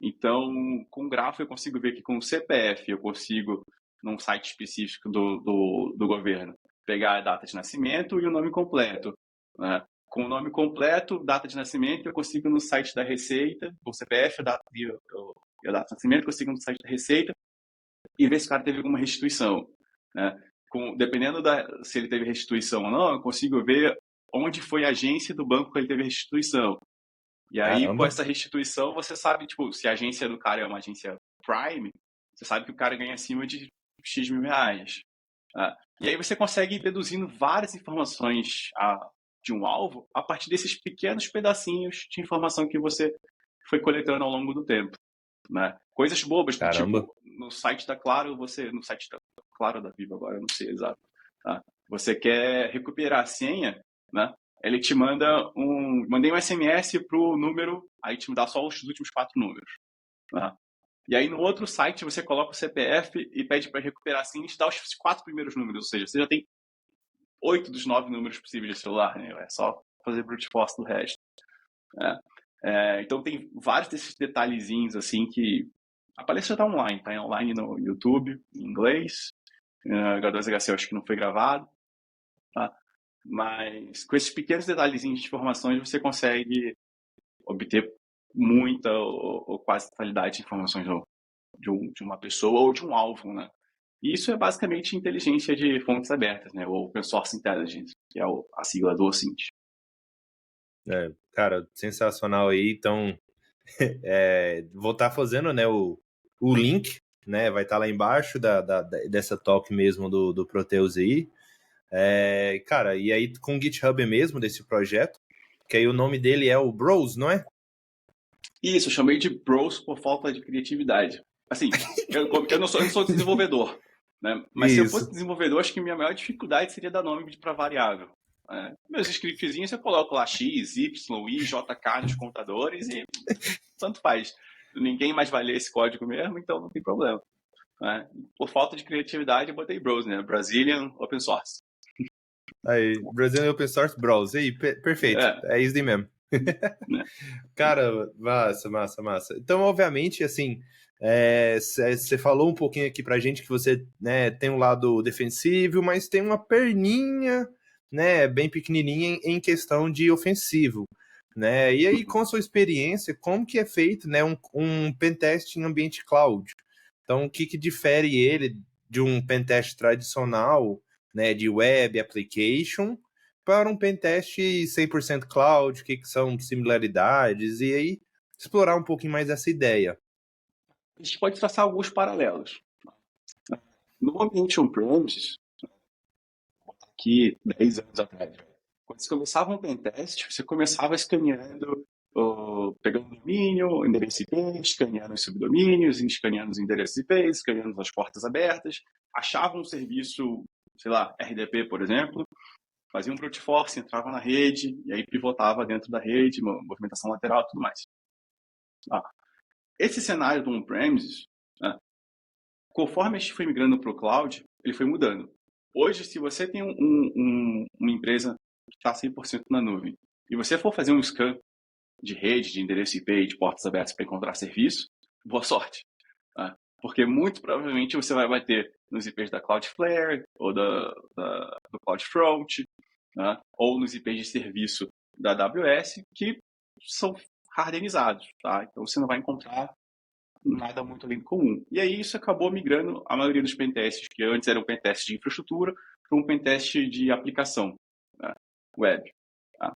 S1: Então, com o grafo eu consigo ver que com o CPF eu consigo, num site específico do governo, pegar a data de nascimento e o nome completo. Né? Com o nome completo, data de nascimento, eu consigo no site da Receita, com o CPF, a data de nascimento, eu consigo no site da Receita e ver se o cara teve alguma restituição. Né? Dependendo se ele teve restituição ou não, eu consigo ver onde foi a agência do banco que ele teve restituição. E aí,
S2: Caramba.
S1: com essa restituição, você sabe, tipo, se a agência do cara é uma agência Prime, você sabe que o cara ganha acima de X mil reais. E aí você consegue ir deduzindo várias informações de um alvo a partir desses pequenos pedacinhos de informação que você foi coletando ao longo do tempo. Né? Coisas bobas, do tipo, no site da Claro, no site da Claro da Vivo agora, eu não sei exato. Você quer recuperar a senha, né? Ele te mandei um SMS pro número, aí te dá só os últimos 4 números. Né? E aí no outro site você coloca o CPF e pede para recuperar assim e te dá os 4 primeiros números, ou seja, você já tem 8 dos 9 números possíveis de celular, né? É só fazer brute force do resto. Então tem vários desses detalhezinhos assim que a palestra está online, tá online no YouTube, em inglês. H2HC eu acho que não foi gravado. Tá? Mas com esses pequenos detalhezinhos de informações você consegue obter muita ou quase totalidade de informações de uma pessoa ou de um alvo, né? E isso é basicamente inteligência de fontes abertas, né? Ou Open Source Intelligence, que é a sigla do OSINT.
S2: Cara, sensacional aí. Então, vou estar fazendo, né, o link, né? Vai estar lá embaixo dessa talk mesmo do Proteus aí. Cara, e aí com o GitHub mesmo desse projeto, que aí o nome dele é o Bros, não é?
S1: Isso, eu chamei de Bros por falta de criatividade. Assim, eu não sou desenvolvedor, né? Mas se eu fosse desenvolvedor, acho que minha maior dificuldade seria dar nome para variável. Meus scriptzinhos eu coloco lá X, Y, I, JK nos contadores e tanto faz. Ninguém mais vai ler esse código mesmo, então não tem problema. Por falta de criatividade, eu botei Bros, né? Brazilian Open Source.
S2: Aí, Brazilian Open Source Bros. Aí, perfeito. É isso aí mesmo. Cara, massa. Então, obviamente, assim, você falou um pouquinho aqui pra gente que você, né, tem um lado defensivo, mas tem uma perninha, né, bem pequenininha em questão de ofensivo, né? E aí, com a sua experiência, como que é feito, né, um pentest em ambiente cloud? Então, o que difere ele de um pentest tradicional, né, de web application, para um pentest 100% cloud? O que são similaridades? E aí, explorar um pouquinho mais essa ideia.
S1: A gente pode traçar alguns paralelos. No ambiente on-premises, aqui 10 anos atrás, quando você começava um pentest, você começava escaneando, pegando domínio, endereço IP, escaneando os subdomínios, escaneando os endereços IP, escaneando as portas abertas, achava um serviço, sei lá, RDP, por exemplo, fazia um brute force, entrava na rede, e aí pivotava dentro da rede, movimentação lateral e tudo mais. Esse cenário do on-premises, né, conforme a gente foi migrando para o cloud, ele foi mudando. Hoje, se você tem uma empresa que está 100% na nuvem, e você for fazer um scan de rede, de endereço IP, de portas abertas para encontrar serviço, boa sorte. Né? Porque muito provavelmente você vai bater nos IPs da Cloudflare, ou do CloudFront, né? Ou nos IPs de serviço da AWS, que são hardenizados. Tá? Então você não vai encontrar nada muito além do comum. E aí isso acabou migrando a maioria dos pentests, que antes eram pentests de infraestrutura, para um pentest de aplicação, né, web. Tá?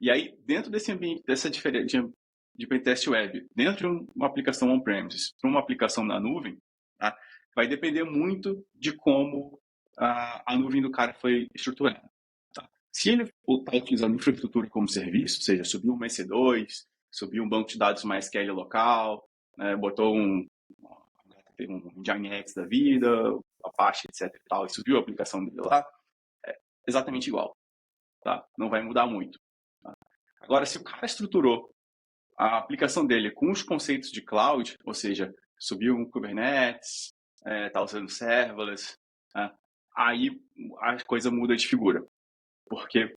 S1: E aí, dentro desse ambiente, dessa diferença de pentest web, dentro de uma aplicação on-premises para uma aplicação na nuvem, tá, vai depender muito de como a nuvem do cara foi estruturada. Tá? Se ele está utilizando infraestrutura como serviço, ou seja, subiu um EC2, subiu um banco de dados MySQL local, botou um Nginx da vida, Apache, etc. E tal, e subiu a aplicação dele lá, é exatamente igual. Tá? Não vai mudar muito. Tá? Agora, se o cara estruturou a aplicação dele com os conceitos de cloud, ou seja, subiu um Kubernetes, está usando serverless, aí a coisa muda de figura. Porque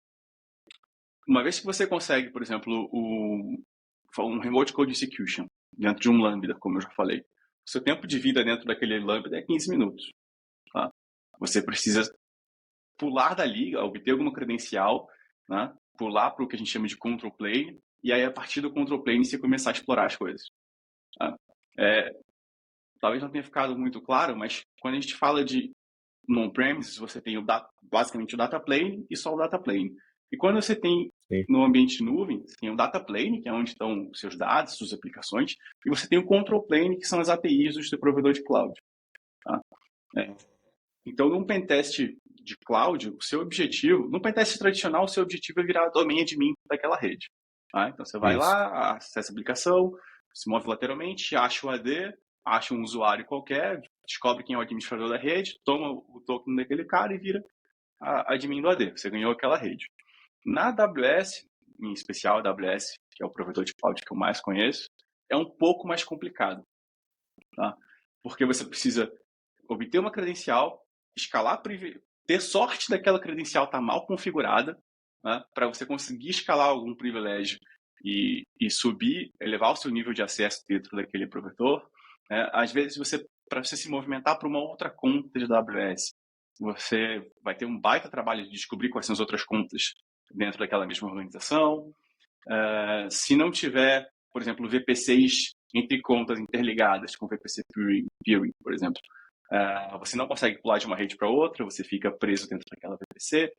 S1: uma vez que você consegue, por exemplo, um remote code execution dentro de um Lambda, como eu já falei, o seu tempo de vida dentro daquele Lambda é 15 minutos. Tá? Você precisa pular dali, obter alguma credencial, né? Pular para o que a gente chama de control plane, e aí a partir do control plane você começar a explorar as coisas. Tá? Talvez não tenha ficado muito claro, mas quando a gente fala de on-premises, você tem basicamente o data plane e só o data plane. E quando você tem no ambiente nuvem, você tem o data plane, que é onde estão os seus dados, suas aplicações, e você tem o control plane, que são as APIs do seu provedor de cloud. Tá? Então, num pentest de cloud, o seu objetivo, num pentest tradicional, o seu objetivo é virar domain admin daquela rede. Tá? Então, você vai lá, acessa a aplicação, se move lateralmente, acha o AD, acha um usuário qualquer, descobre quem é o administrador da rede, toma o token daquele cara e vira a admin do AD. Você ganhou aquela rede. Na AWS, em especial a AWS, que é o provedor de cloud que eu mais conheço, é um pouco mais complicado. Tá? Porque você precisa obter uma credencial, escalar, ter sorte daquela credencial estar mal configurada, né, para você conseguir escalar algum privilégio e subir, elevar o seu nível de acesso dentro daquele provedor. Às vezes, para você se movimentar para uma outra conta de AWS, você vai ter um baita trabalho de descobrir quais são as outras contas dentro daquela mesma organização. Se não tiver, por exemplo, VPCs entre contas interligadas, com VPC peering, por exemplo, você não consegue pular de uma rede para outra, você fica preso dentro daquela VPC.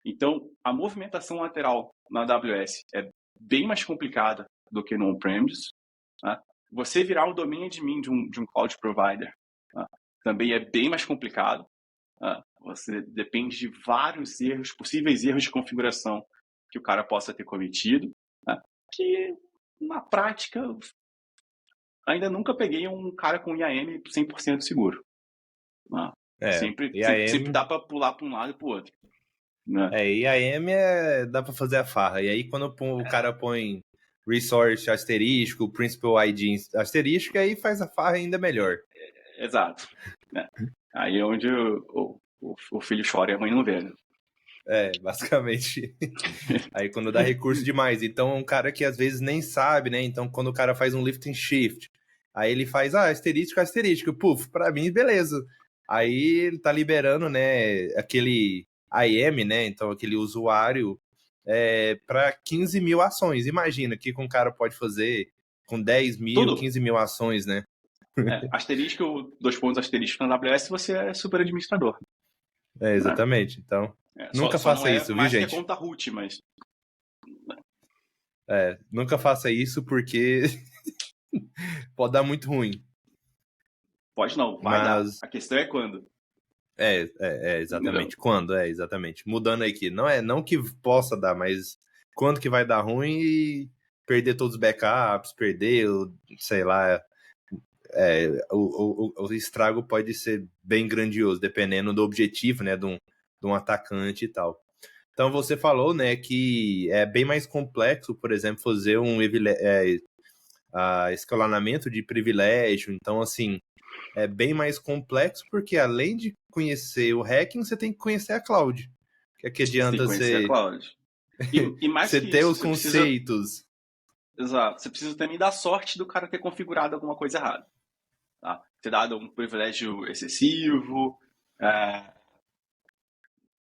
S1: Então, a movimentação lateral na AWS é bem mais complicada do que no on-premises. Tá? Você virar um domain admin de um cloud provider, tá? Também é bem mais complicado. Tá? Você depende de vários possíveis erros de configuração que o cara possa ter cometido, tá? Que, na prática, ainda nunca peguei um cara com IAM 100% seguro. Sempre dá para pular para um lado e para o outro. Né?
S2: IAM dá para fazer a farra. E aí, quando o cara põe resource asterisco, principal ID asterisco, aí faz a farra ainda melhor.
S1: Exato. Aí é onde o filho chora e a mãe não vê. Né?
S2: Basicamente. Aí quando dá recurso demais. Então, um cara que às vezes nem sabe, né? Então, quando o cara faz um lift and shift, aí ele faz, asterisco, puf, pra mim, beleza. Aí ele tá liberando, né, aquele IAM, né? Então, aquele usuário para 15 mil ações. Imagina o que um cara pode fazer com 10 mil,
S1: Tudo.
S2: 15 mil ações, né?
S1: Asterisco, 2 pontos asterisco na AWS, você é super administrador. Né?
S2: Exatamente. Então, nunca
S1: Só não
S2: faça
S1: é
S2: isso, viu,
S1: mais que a
S2: gente?
S1: conta root, mas...
S2: Nunca faça isso porque pode dar muito ruim.
S1: Pode não, vai dar.
S2: Mas
S1: A questão é quando.
S2: exatamente.
S1: Entendeu?
S2: Quando? Exatamente. Mudando aqui. Não que possa dar, mas quando que vai dar ruim e perder todos os backups, perder, sei lá, o estrago pode ser bem grandioso, dependendo do objetivo, né, de um atacante e tal. Então você falou, né, que é bem mais complexo, por exemplo, fazer um escalonamento de privilégio. Então, assim, é bem mais complexo porque além de conhecer o hacking, você tem que conhecer a cloud. Que
S1: Você tem que
S2: adianta
S1: conhecer a cloud. E mais
S2: você
S1: que
S2: ter
S1: isso,
S2: os
S1: você precisa...
S2: conceitos.
S1: Exato. Você precisa também dar sorte do cara ter configurado alguma coisa errada. Tá? Ter dado um privilégio excessivo,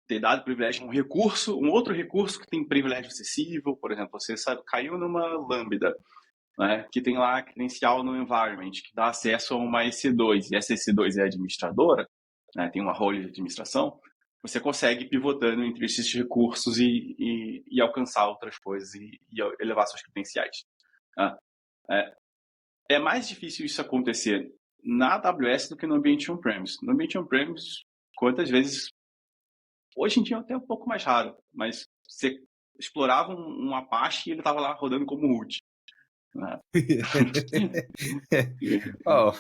S1: ter dado privilégio a um recurso, um outro recurso que tem privilégio excessivo. Por exemplo, você caiu numa Lambda, né, que tem lá credencial no environment, que dá acesso a uma EC2, e essa EC2 é administradora, né, tem uma role de administração, você consegue pivotando entre esses recursos e alcançar outras coisas e elevar suas credenciais. Tá? É mais difícil isso acontecer na AWS do que no ambiente on-premise. No ambiente on-premise, quantas vezes... Hoje em dia é até um pouco mais raro, mas você explorava um Apache e ele estava lá rodando como root. Né?
S2: Oh,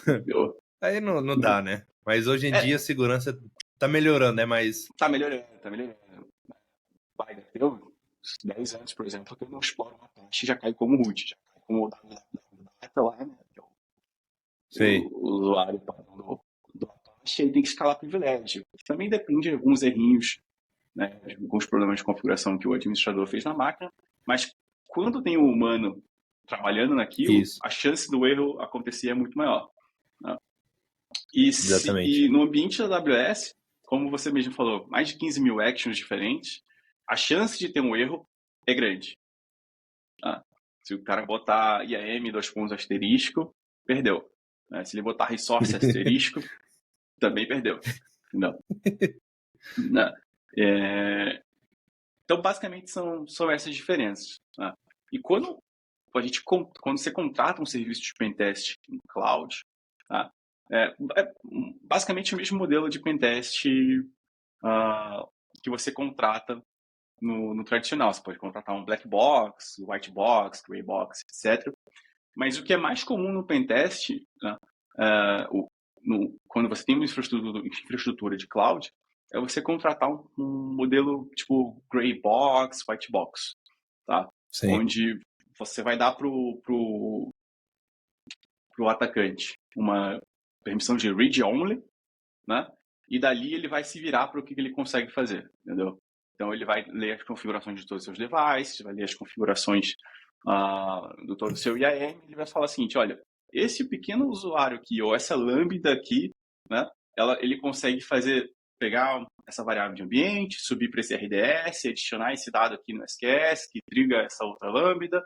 S2: aí não dá, né? Mas hoje em dia a segurança tá melhorando, né? Mas
S1: Tá melhorando, tá melhorando. Vai, deu 10 anos, por exemplo, que eu não exploro uma Apache e já cai como root, já cai como data lá, né?
S2: sei.
S1: O usuário do Apache, ele tem que escalar privilégio. Também depende de alguns errinhos, né, de alguns problemas de configuração que o administrador fez na máquina, mas quando tem um humano trabalhando naquilo,
S2: Isso,
S1: a chance do erro acontecer é muito maior. Né? E
S2: exatamente.
S1: no ambiente da AWS, como você mesmo falou, mais de 15 mil actions diferentes, a chance de ter um erro é grande. Tá? Se o cara botar IAM, 2 pontos asterisco, perdeu. Né? Se ele botar resource asterisco, também perdeu. Entendeu? Né? Então, basicamente, são essas diferenças. Tá? E quando você contrata um serviço de pentest em cloud, tá? É basicamente o mesmo modelo de pentest que você contrata no tradicional. Você pode contratar um black box, white box, gray box, etc. Mas o que é mais comum no pentest, né, quando você tem uma infraestrutura de cloud, é você contratar um modelo tipo gray box, white box, tá?
S2: Sim.
S1: Onde você vai dar pro atacante uma permissão de read only, né? E dali ele vai se virar para o que ele consegue fazer, entendeu? Então ele vai ler as configurações de todos os seus devices, vai ler as configurações do todo o seu IAM, ele vai falar o seguinte, olha, esse pequeno usuário aqui, ou essa lambda aqui, né, ele consegue pegar essa variável de ambiente, subir para esse RDS, adicionar esse dado aqui no SQS, que triga essa outra lambda,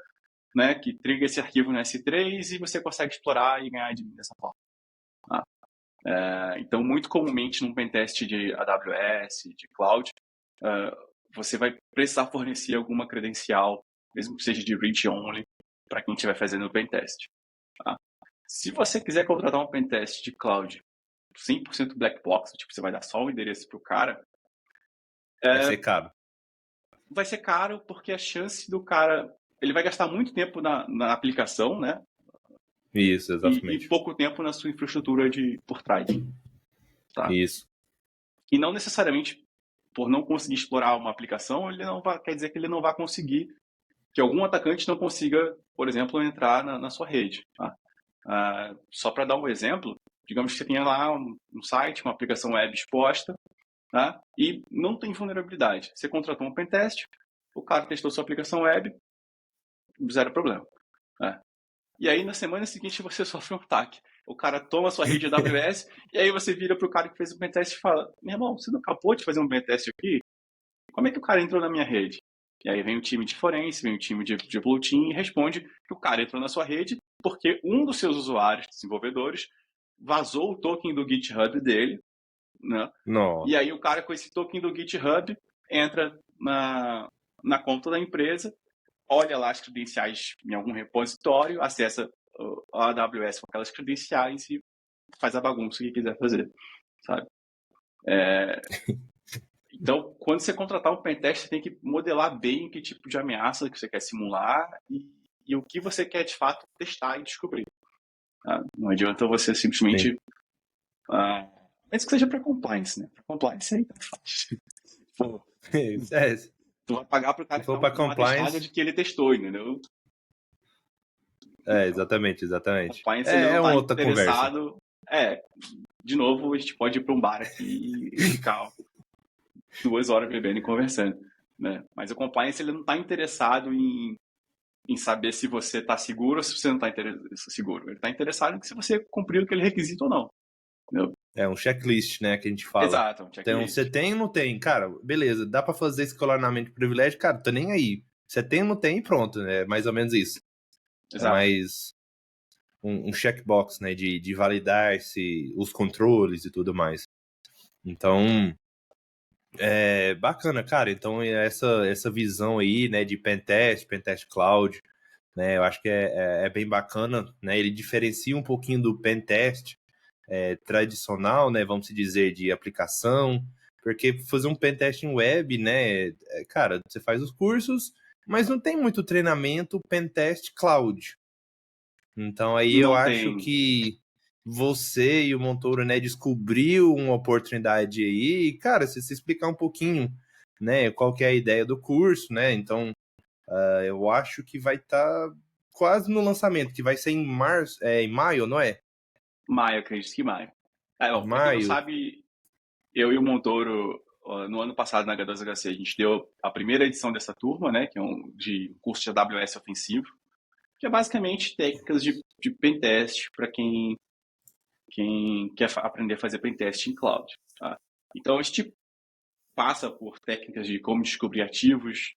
S1: né, que triga esse arquivo no S3 e você consegue explorar e ganhar dessa forma. Tá? Então, muito comumente num pentest de AWS, de cloud, você vai precisar fornecer alguma credencial, mesmo que seja de read-only, para quem estiver fazendo o pentest. Tá? Se você quiser contratar um pentest de cloud 100% black box, tipo, você vai dar só o endereço para o cara,
S2: Vai ser caro.
S1: vai ser caro porque a chance do cara... Ele vai gastar muito tempo na aplicação, né?
S2: Isso,
S1: E
S2: exatamente.
S1: pouco tempo na sua infraestrutura por trás. Tá?
S2: Isso.
S1: E não necessariamente por não conseguir explorar uma aplicação, quer dizer que ele não vai conseguir, que algum atacante não consiga, por exemplo, entrar na sua rede. Tá? Só para dar um exemplo, digamos que você tenha lá um site, uma aplicação web exposta, tá? E não tem vulnerabilidade. Você contratou um pentest, o cara testou sua aplicação web, zero problema. Tá? E aí, na semana seguinte, você sofre um ataque. O cara toma a sua rede AWS e aí você vira para o cara que fez o pentest e fala, meu irmão, você não acabou de fazer um pentest aqui? como é que o cara entrou na minha rede? E aí vem o time de forense, vem o time de Blue Team e responde que o cara entrou na sua rede porque um dos seus usuários, desenvolvedores, vazou o token do GitHub dele, né?
S2: Não.
S1: E aí o cara com esse token do GitHub entra na conta da empresa, olha lá as credenciais em algum repositório, acessa a AWS com aquelas credenciais e faz a bagunça que quiser fazer, sabe? Então, quando você contratar um pentest, você tem que modelar bem que tipo de ameaça que você quer simular e o que você quer de fato testar e descobrir. Tá? Não adianta você simplesmente... Mesmo que seja para compliance, né? Para compliance aí tá fácil. Pô, tu vai pagar pro cara
S2: se for para compliance
S1: de que ele testou, entendeu?
S2: Exatamente.
S1: Compliance ele não
S2: uma
S1: tá
S2: outra conversa.
S1: De novo, a gente pode ir para um bar aqui e ficar 2 horas bebendo e conversando, né? Mas o compliance ele não está interessado em saber se você está seguro ou se você não está seguro. Ele está interessado em se você cumpriu aquele requisito ou não. Entendeu?
S2: É um checklist, né, que a gente fala.
S1: Exato, um checklist.
S2: Então, você tem ou não tem? Cara, beleza, dá pra fazer escolarmente privilégio? Cara, tô nem aí. Você tem ou não tem e pronto, né? Mais ou menos isso.
S1: Exato.
S2: É mais um checkbox, né, de validar os controles e tudo mais. Então, bacana, cara. Então, essa visão aí, né, de pentest cloud, né, eu acho que é bem bacana, né? Ele diferencia um pouquinho do pentest tradicional, né, vamos dizer, de aplicação, porque fazer um pentest em web, né, cara, você faz os cursos, mas não tem muito treinamento pentest cloud. Então aí eu acho que você e o Montoro, né, descobriu uma oportunidade aí, e, cara, se você explicar um pouquinho, né, qual que é a ideia do curso, né, então eu acho que vai estar quase no lançamento, que vai ser em março, em maio, não é?
S1: Maio, acredito que maio. Pra quem não sabe, eu e o Montoro, no ano passado na H2HC, a gente deu a primeira edição dessa turma, né, que é um curso de AWS ofensivo, que é basicamente técnicas de pentest para quem quer aprender a fazer pentest em cloud. Tá? Então, a gente passa por técnicas de como descobrir ativos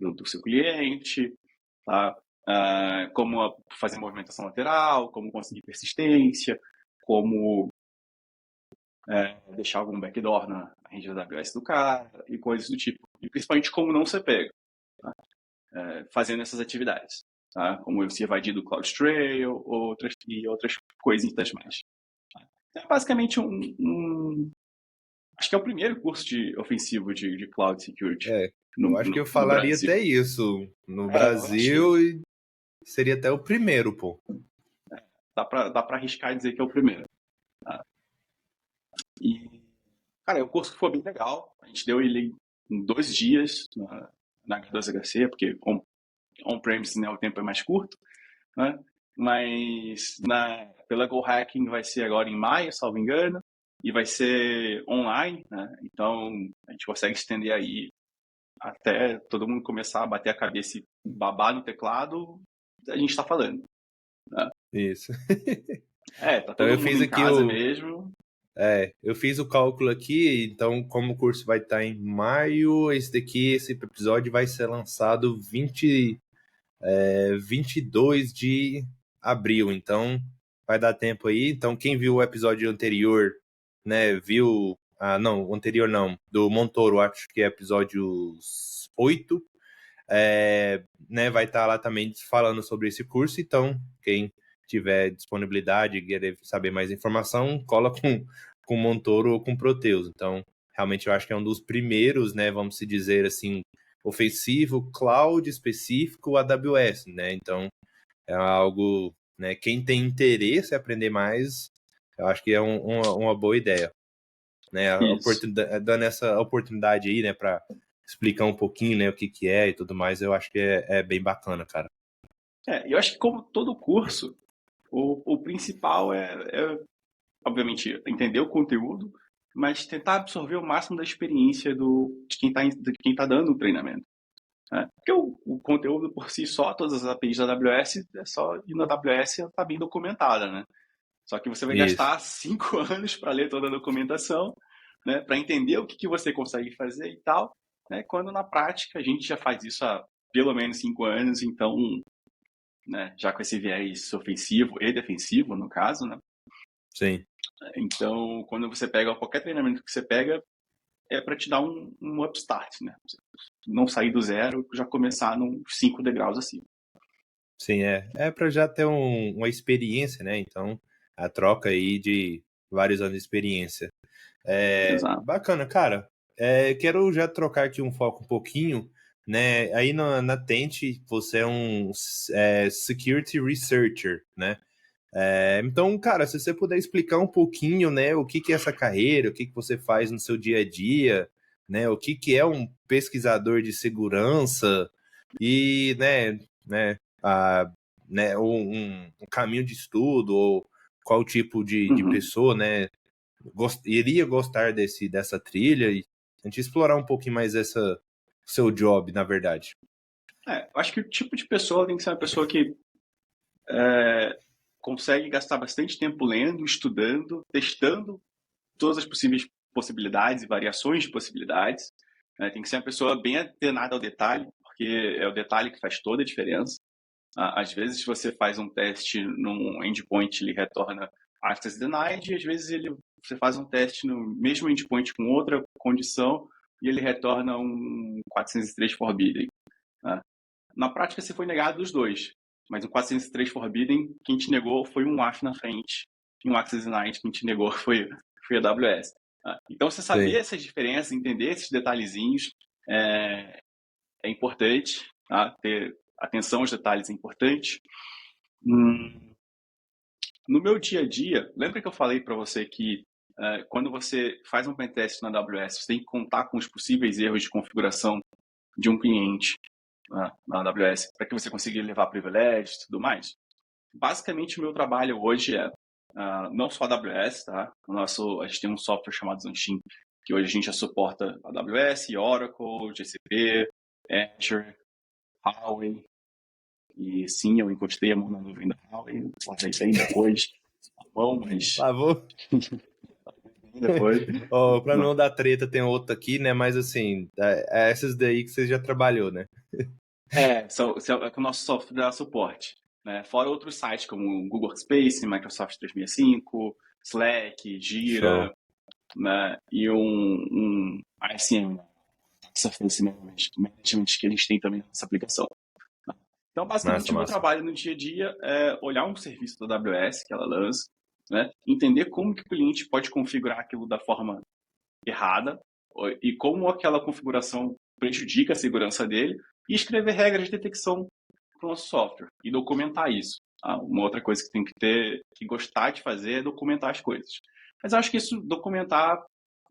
S1: do seu cliente, tá? Como fazer movimentação lateral, como conseguir persistência, como deixar algum backdoor na rede da AWS do cara e coisas do tipo. E principalmente como não ser pego, tá? Fazendo essas atividades, tá? Como se evadir do CloudTrail e outras coisitas mais. Tá? É basicamente acho que é o primeiro curso ofensivo de Cloud Security.
S2: Eu acho que eu falaria até isso. No Brasil, seria até o primeiro, pô.
S1: Dá pra arriscar e dizer que é o primeiro. Tá? E, cara, é um curso que foi bem legal. A gente deu ele em 2 dias na H2HC, porque on-premise, né, o tempo é mais curto, né? Mas pela Go Hacking vai ser agora em maio, salvo engano, e vai ser online, né? Então a gente consegue estender aí até todo mundo começar a bater a cabeça e babar no teclado, a gente está falando. Né?
S2: Isso.
S1: Tá todo mundo em casa mesmo.
S2: Eu fiz o cálculo aqui, então como o curso vai estar em maio, esse episódio vai ser lançado 22 de abril, então vai dar tempo aí. Então quem viu o episódio anterior, né, viu... não, o anterior não, do Montoro, acho que é episódio 8, né, vai estar lá também falando sobre esse curso, então quem tiver disponibilidade e querer saber mais informação, cola com Montoro ou com Proteus. Então, realmente eu acho que é um dos primeiros, né, vamos se dizer assim, ofensivo, cloud específico, AWS, né? Então, é algo, né, quem tem interesse em aprender mais, eu acho que é uma boa ideia, né? Dando essa oportunidade aí, né, para explicar um pouquinho, né, o que é e tudo mais, eu acho que é bem bacana, cara.
S1: Eu acho que como todo curso, o principal obviamente, entender o conteúdo, mas tentar absorver o máximo da experiência de quem tá dando o treinamento. Né? Porque o conteúdo por si só, todas as APIs da AWS, é só ir na AWS e está bem documentada, né? Só que você vai gastar 5 anos para ler toda a documentação, né, para entender o que você consegue fazer e tal, né, quando na prática a gente já faz isso há pelo menos 5 anos, então, né, já com esse viés ofensivo e defensivo, no caso, né?
S2: Sim.
S1: Então, quando você pega qualquer treinamento que você pega, é para te dar um upstart, né? Não sair do zero, já começar nos 5 degraus acima.
S2: Sim, é para já ter uma experiência, né? Então, a troca aí de vários anos de experiência.
S1: Exato.
S2: Bacana, cara. Quero já trocar aqui um foco um pouquinho, né? Aí na Tente, você é um Security Researcher, né? Então, cara, se você puder explicar um pouquinho, né, o que é essa carreira, o que você faz no seu dia a dia, né, o que é um pesquisador de segurança e, a, um caminho de estudo ou qual tipo de
S1: Uhum.
S2: pessoa, né, iria gostar dessa trilha e a gente explorar um pouquinho mais essa seu job, na verdade.
S1: Eu acho que o tipo de pessoa tem que ser uma pessoa que consegue gastar bastante tempo lendo, estudando, testando todas as possíveis possibilidades e variações de possibilidades. Né? Tem que ser uma pessoa bem atenada ao detalhe, porque é o detalhe que faz toda a diferença. Às vezes você faz um teste num endpoint, ele retorna access denied, e às vezes você faz um teste no mesmo endpoint com outra condição e ele retorna um 403 forbidden. Né? Na prática, você foi negado dos dois, mas o 403 forbidden, quem te negou foi um WAF na frente, e um access denied, quem te negou foi a AWS. Então, você saber
S2: Sim.
S1: essas diferenças, entender esses detalhezinhos é importante, tá? Ter atenção aos detalhes é importante. No meu dia a dia, lembra que eu falei para você que quando você faz um pentest na AWS, você tem que contar com os possíveis erros de configuração de um cliente na AWS para que você consiga levar privilégios e tudo mais? Basicamente, o meu trabalho hoje é não só a AWS, tá? A gente tem um software chamado Zanshin, que hoje a gente já suporta a AWS, Oracle, GCP, Azure, Huawei. E sim, eu encostei a mão na nuvem da Huawei, lavei bem depois a mão, mas
S2: Lavou?
S1: bem depois.
S2: Para não dar treta, tem outra aqui, né? Mas assim, essas daí que você já trabalhou, né?
S1: É que o nosso software dá suporte. Né? Fora outros sites como Google Workspace, Microsoft 365, Slack,
S2: Show.
S1: Jira, né? E um ISM, Surface Management, que a gente tem também nessa aplicação. Então,
S2: Massa,
S1: basicamente, o meu
S2: massa.
S1: trabalho no dia a dia é olhar um serviço da AWS que ela lança, né? Entender como que o cliente pode configurar aquilo da forma errada e como aquela configuração prejudica a segurança dele e escrever regras de detecção para o nosso software e documentar isso. Uma outra coisa que tem que ter, que gostar de fazer é documentar as coisas. Mas eu acho que isso, documentar,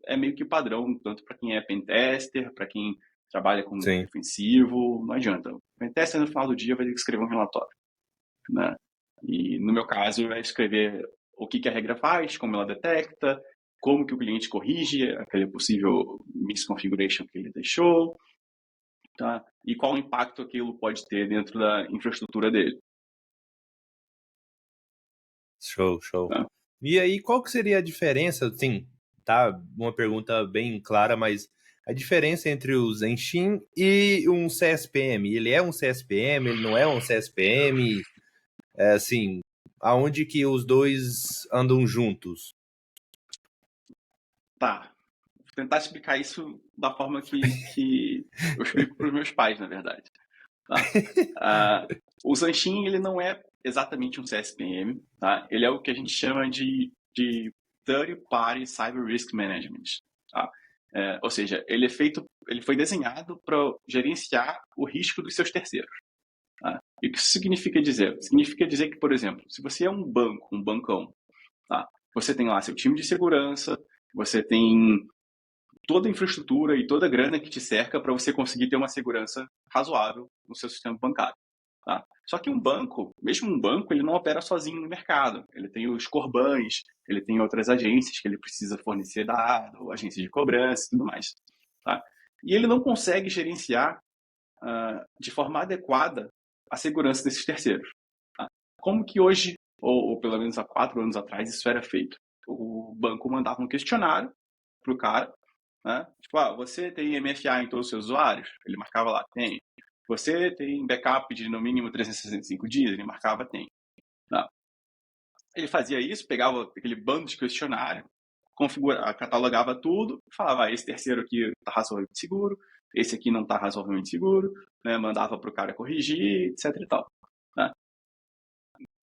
S1: é meio que padrão, tanto para quem é pentester, para quem trabalha com
S2: Sim.
S1: defensivo, não adianta. O pentester, no final do dia, vai ter que escrever um relatório. Né? E, no meu caso, é escrever o que a regra faz, como ela detecta, como que o cliente corrige aquele possível misconfiguration que ele deixou, tá? E qual o impacto aquilo pode ter dentro da infraestrutura dele.
S2: Show, show.
S1: Tá?
S2: E aí, qual que seria a diferença, assim, tá? Uma pergunta bem clara, mas a diferença entre o Zenshin e um CSPM? Ele é um CSPM? Ele não é um CSPM? Assim, aonde que os dois andam juntos?
S1: Tá. Vou tentar explicar isso da forma que eu explico para os meus pais, na verdade. Tá? O Zanshin, ele não é exatamente um CSPM, tá? Ele é o que a gente chama de Third Party Cyber Risk Management. Tá? Ou seja, ele foi desenhado para gerenciar o risco dos seus terceiros. Tá? E o que isso significa dizer? Significa dizer que, por exemplo, se você é um banco, um bancão, tá? Você tem lá seu time de segurança, você tem toda a infraestrutura e toda a grana que te cerca para você conseguir ter uma segurança razoável no seu sistema bancário. Tá? Só que um banco, mesmo um banco, ele não opera sozinho no mercado. Ele tem os Corbans, ele tem outras agências que ele precisa fornecer dados, agências de cobrança e tudo mais. Tá? E ele não consegue gerenciar de forma adequada a segurança desses terceiros. Tá? Como que hoje, ou pelo menos há 4 anos atrás, isso era feito? O banco mandava um questionário pro cara, né? Tipo, você tem MFA em todos os seus usuários? Ele marcava lá, tem. Você tem backup de no mínimo 365 dias? Ele marcava, tem. Não. Ele fazia isso, pegava aquele bando de questionário, catalogava tudo, falava, esse terceiro aqui está razoavelmente seguro, esse aqui não está razoavelmente seguro, né? Mandava para o cara corrigir, etc e tal. Né?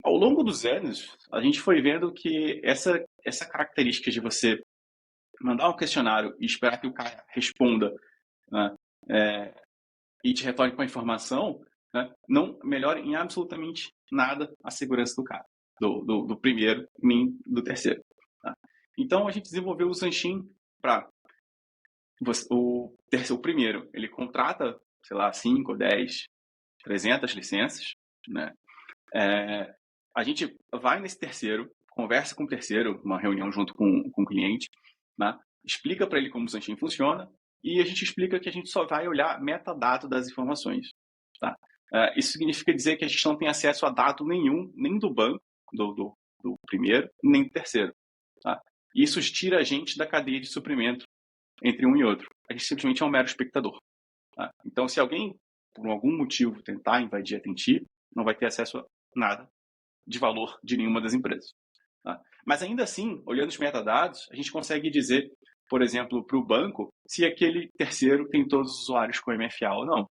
S1: Ao longo dos anos, a gente foi vendo que essa característica de você mandar um questionário e esperar que o cara responda, né? E te retorne com a informação, né? Não melhora em absolutamente nada a segurança do cara, do primeiro nem do terceiro. Tá? Então a gente desenvolveu o Zanshin para o primeiro, ele contrata, sei lá, 5, 10, 300 licenças, né? A gente vai nesse terceiro, conversa com o terceiro, uma reunião junto com o cliente, né? Explica para ele como o Zanshin funciona e a gente explica que a gente só vai olhar metadado das informações. Tá? Isso significa dizer que a gente não tem acesso a dado nenhum, nem do banco, do primeiro, nem do terceiro. Tá? E isso tira a gente da cadeia de suprimento entre um e outro. A gente simplesmente é um mero espectador. Tá? Então, se alguém, por algum motivo, tentar invadir a Tenti, não vai ter acesso a nada de valor de nenhuma das empresas. Tá? Mas ainda assim, olhando os metadados, a gente consegue dizer, por exemplo, para o banco, se aquele terceiro tem todos os usuários com MFA ou não.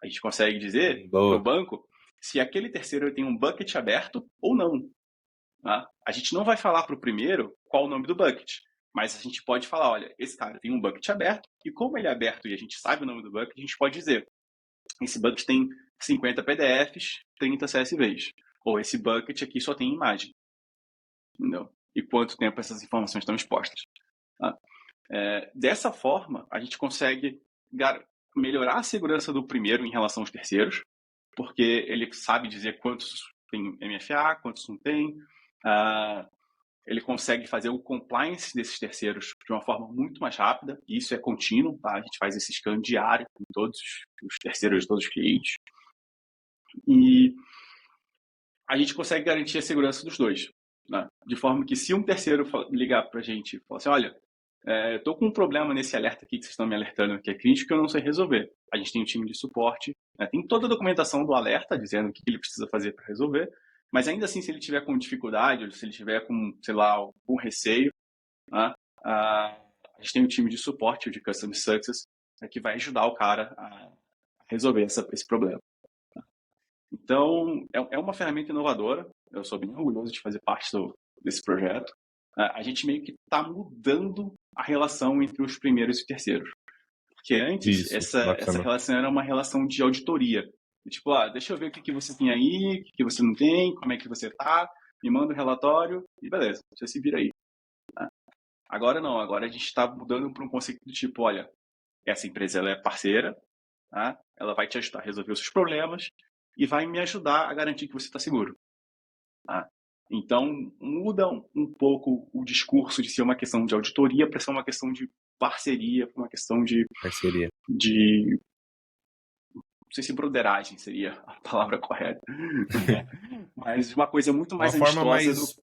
S1: A gente consegue dizer para o banco se aquele terceiro tem um bucket aberto ou não. Tá? A gente não vai falar para o primeiro qual o nome do bucket, mas a gente pode falar, olha, esse cara tem um bucket aberto, e como ele é aberto e a gente sabe o nome do bucket, a gente pode dizer, esse bucket tem 50 PDFs, 30 CSVs. Ou esse bucket aqui só tem imagem. Entendeu? E quanto tempo essas informações estão expostas. Tá? Dessa forma, a gente consegue melhorar a segurança do primeiro em relação aos terceiros, porque ele sabe dizer quantos tem MFA, quantos não tem. Ele consegue fazer o compliance desses terceiros de uma forma muito mais rápida, e isso é contínuo, tá? A gente faz esse scan diário com todos os terceiros de todos os clientes. E a gente consegue garantir a segurança dos dois. Né? De forma que se um terceiro ligar para a gente e falar assim, olha, estou com um problema nesse alerta aqui que vocês estão me alertando que é crítico, eu não sei resolver. A gente tem um time de suporte, né? Tem toda a documentação do alerta dizendo o que ele precisa fazer para resolver, mas ainda assim, se ele tiver com dificuldade, ou se ele tiver com, sei lá, algum receio, né? A gente tem um time de suporte, de Customer Success, que vai ajudar o cara a resolver esse problema. Então, é uma ferramenta inovadora. Eu sou bem orgulhoso de fazer parte desse projeto. A gente meio que está mudando a relação entre os primeiros e terceiros. Porque antes, essa relação era uma relação de auditoria. Tipo, deixa eu ver o que você tem aí, o que você não tem, como é que você tá, me manda o relatório e beleza, você se vira aí. Agora não, agora a gente está mudando para um conceito do tipo, olha, essa empresa ela é parceira, tá? Ela vai te ajudar a resolver os seus problemas e vai me ajudar a garantir que você está seguro. Tá? Então, muda um pouco o discurso de ser uma questão de auditoria para ser uma questão de parceria, para uma questão de não sei se broderagem seria a palavra correta, mas uma coisa muito mais amistosa.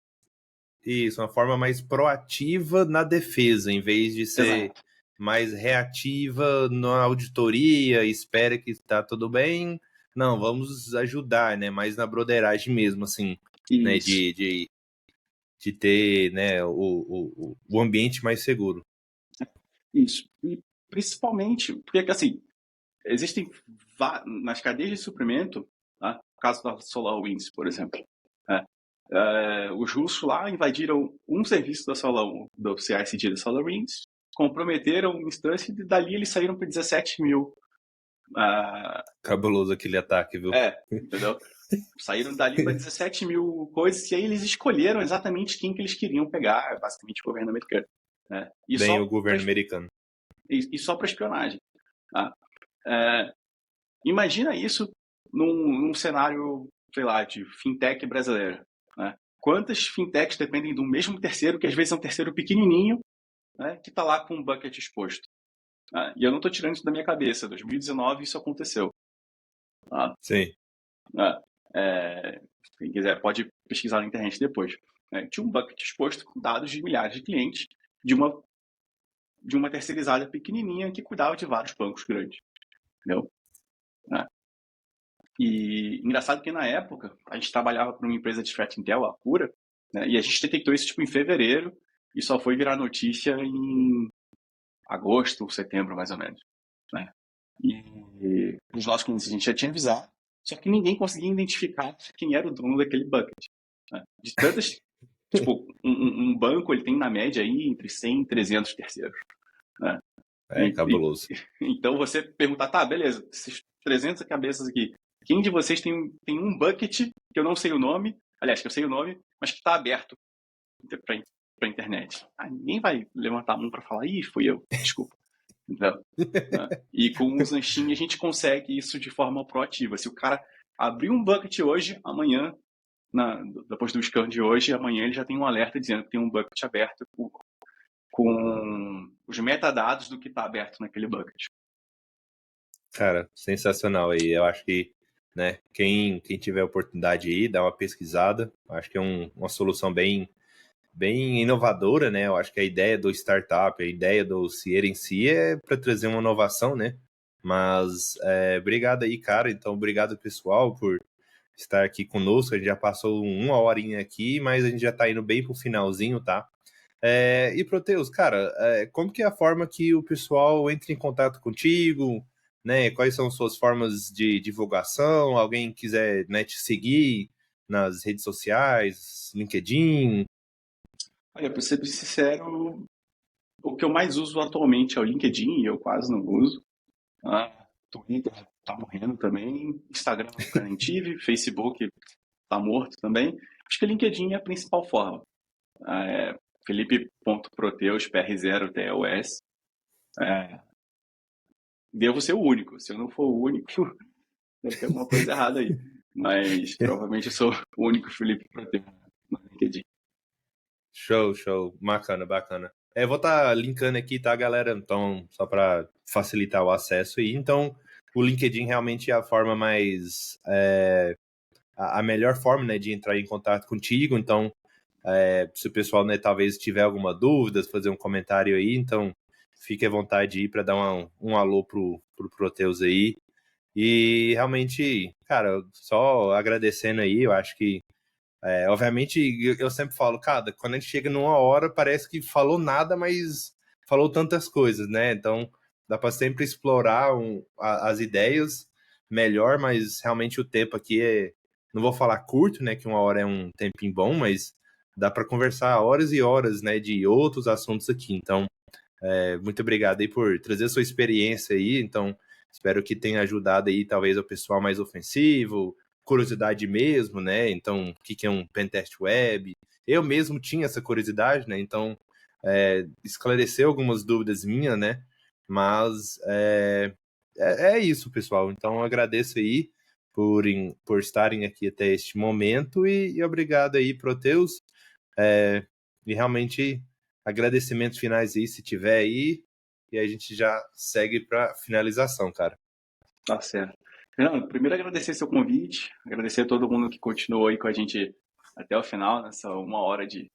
S2: Isso, uma forma mais proativa na defesa, em vez de ser mais reativa na auditoria, espera que está tudo bem. Não, vamos ajudar, né? Mais na broderagem mesmo, assim, né? De ter, né, o ambiente mais seguro.
S1: Isso. E principalmente, porque assim, existem nas cadeias de suprimento, tá? No caso da SolarWinds, por exemplo, os russos lá invadiram um serviço do CI/CD da SolarWinds, comprometeram uma instância e dali eles saíram para 17 mil.
S2: Cabuloso aquele ataque, viu?
S1: Entendeu? Saíram dali para 17 mil coisas e aí eles escolheram exatamente quem que eles queriam pegar, basicamente o governo americano. Né?
S2: Bem o governo americano.
S1: E só para espionagem. Tá? Imagina isso num cenário, sei lá, de fintech brasileira. Né? Quantas fintechs dependem do mesmo terceiro, que às vezes é um terceiro pequenininho, né, que está lá com um bucket exposto? E eu não estou tirando isso da minha cabeça. Em 2019 isso aconteceu.
S2: Sim.
S1: Quem quiser pode pesquisar na internet depois. Tinha um bucket exposto com dados de milhares de clientes de uma de uma terceirizada pequenininha que cuidava de vários bancos grandes, entendeu? E engraçado que na época a gente trabalhava para uma empresa de threat intel, a Cura, né, e a gente detectou isso tipo em fevereiro e só foi virar notícia em agosto ou setembro, mais ou menos, né? E os nossos clientes a gente já tinha avisado, só que ninguém conseguia identificar quem era o dono daquele bucket, né? De tantas, tipo, um banco ele tem na média aí entre 100 e 300 terceiros, né?
S2: Cabuloso.
S1: Então você perguntar, tá, beleza, esses 300 cabeças aqui, quem de vocês tem um bucket que eu não sei o nome, aliás, que eu sei o nome, mas que está aberto para a internet? Ah, ninguém vai levantar a mão para falar, ih, fui eu, desculpa. Então, né? E com o Zanchin a gente consegue isso de forma proativa. Se o cara abrir um bucket hoje, amanhã, depois do scan de hoje, amanhã ele já tem um alerta dizendo que tem um bucket aberto com os metadados do que está aberto naquele bucket.
S2: Cara, sensacional aí. Eu acho que, né, quem tiver oportunidade aí, dá uma pesquisada. Acho que é uma solução bem inovadora, né? Eu acho que a ideia do startup, a ideia do Sierra em si é para trazer uma inovação, né? Mas obrigado aí, cara. Então, obrigado, pessoal, por estar aqui conosco. A gente já passou uma horinha aqui, mas a gente já tá indo bem pro finalzinho, tá? E, Proteus, cara, como que é a forma que o pessoal entra em contato contigo, né? Quais são suas formas de divulgação? Alguém quiser, né, te seguir nas redes sociais, LinkedIn?
S1: Olha, para ser sincero, o que eu mais uso atualmente é o LinkedIn, e eu quase não uso. Twitter tá morrendo também, Instagram nunca nem tive, Facebook tá morto também. Acho que o LinkedIn é a principal forma. Felipe.proteus, PR0TEUS. Devo ser o único. Se eu não for o único, deve ter alguma coisa errada aí. Mas provavelmente eu sou o único Felipe Proteus no LinkedIn.
S2: Show. Bacana. Vou estar linkando aqui, tá, galera? Então, só para facilitar o acesso aí. Então, o LinkedIn realmente é a forma mais... a melhor forma, né, de entrar em contato contigo. Então, se o pessoal, né, talvez tiver alguma dúvida, fazer um comentário aí, então fique à vontade aí para dar um alô pro Proteus aí. E realmente, cara, só agradecendo aí, eu acho que obviamente, eu sempre falo, cara, quando a gente chega numa hora, parece que falou nada, mas falou tantas coisas, né? Então, dá para sempre explorar as ideias melhor, mas realmente o tempo aqui não vou falar curto, né? Que uma hora é um tempinho bom, mas dá para conversar horas e horas, né? De outros assuntos aqui. Então, muito obrigado aí por trazer a sua experiência aí. Então, espero que tenha ajudado aí, talvez, o pessoal mais ofensivo, curiosidade mesmo, né? Então, o que é um pentest web? Eu mesmo tinha essa curiosidade, né? Então, esclareceu algumas dúvidas minhas, né? Mas é isso, pessoal. Então, eu agradeço aí por estarem aqui até este momento e obrigado aí, Proteus. E realmente, agradecimentos finais aí, se tiver aí, e a gente já segue para finalização, cara.
S1: Tá certo. Fernando, primeiro agradecer seu convite, agradecer a todo mundo que continuou aí com a gente até o final, nessa uma hora de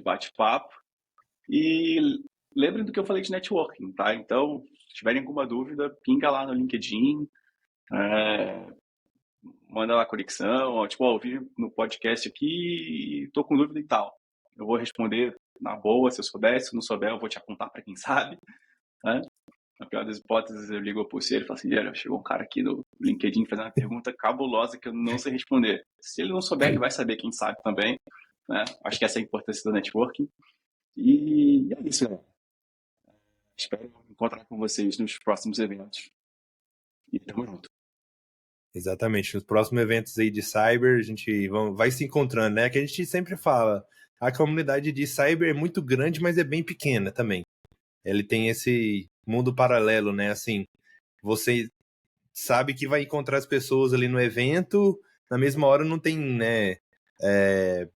S1: bate-papo. E lembrem do que eu falei de networking, tá? Então, se tiverem alguma dúvida, pinga lá no LinkedIn, manda lá a conexão, ó, tipo, ó, ouvi no podcast aqui e tô com dúvida e tal. Eu vou responder na boa, se eu souber, se eu não souber, eu vou te apontar para quem sabe, né? Na pior das hipóteses, eu ligo pro Ciro e falo assim, chegou um cara aqui no LinkedIn fazendo uma pergunta cabulosa que eu não sei responder. Se ele não souber, ele vai saber quem sabe também, né? Acho que essa é a importância do networking. E é isso, galera. Espero encontrar com vocês nos próximos eventos. E tamo junto.
S2: Exatamente. Nos próximos eventos aí de cyber, a gente vai se encontrando, né? Que a gente sempre fala, a comunidade de cyber é muito grande, mas é bem pequena também. Ele tem esse mundo paralelo, né? Assim, você sabe que vai encontrar as pessoas ali no evento, na mesma hora não tem, né,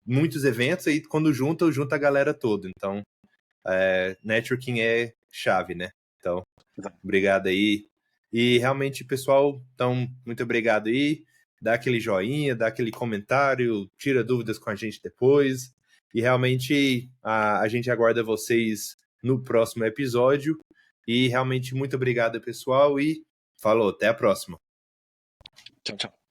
S2: muitos eventos, aí quando junta a galera toda. Então, networking é chave, né? Então, obrigado aí. E realmente, pessoal, então, muito obrigado aí. Dá aquele joinha, dá aquele comentário, tira dúvidas com a gente depois. E realmente, a gente aguarda vocês no próximo episódio. E realmente muito obrigado, pessoal, e falou, até a próxima.
S3: Tchau, tchau.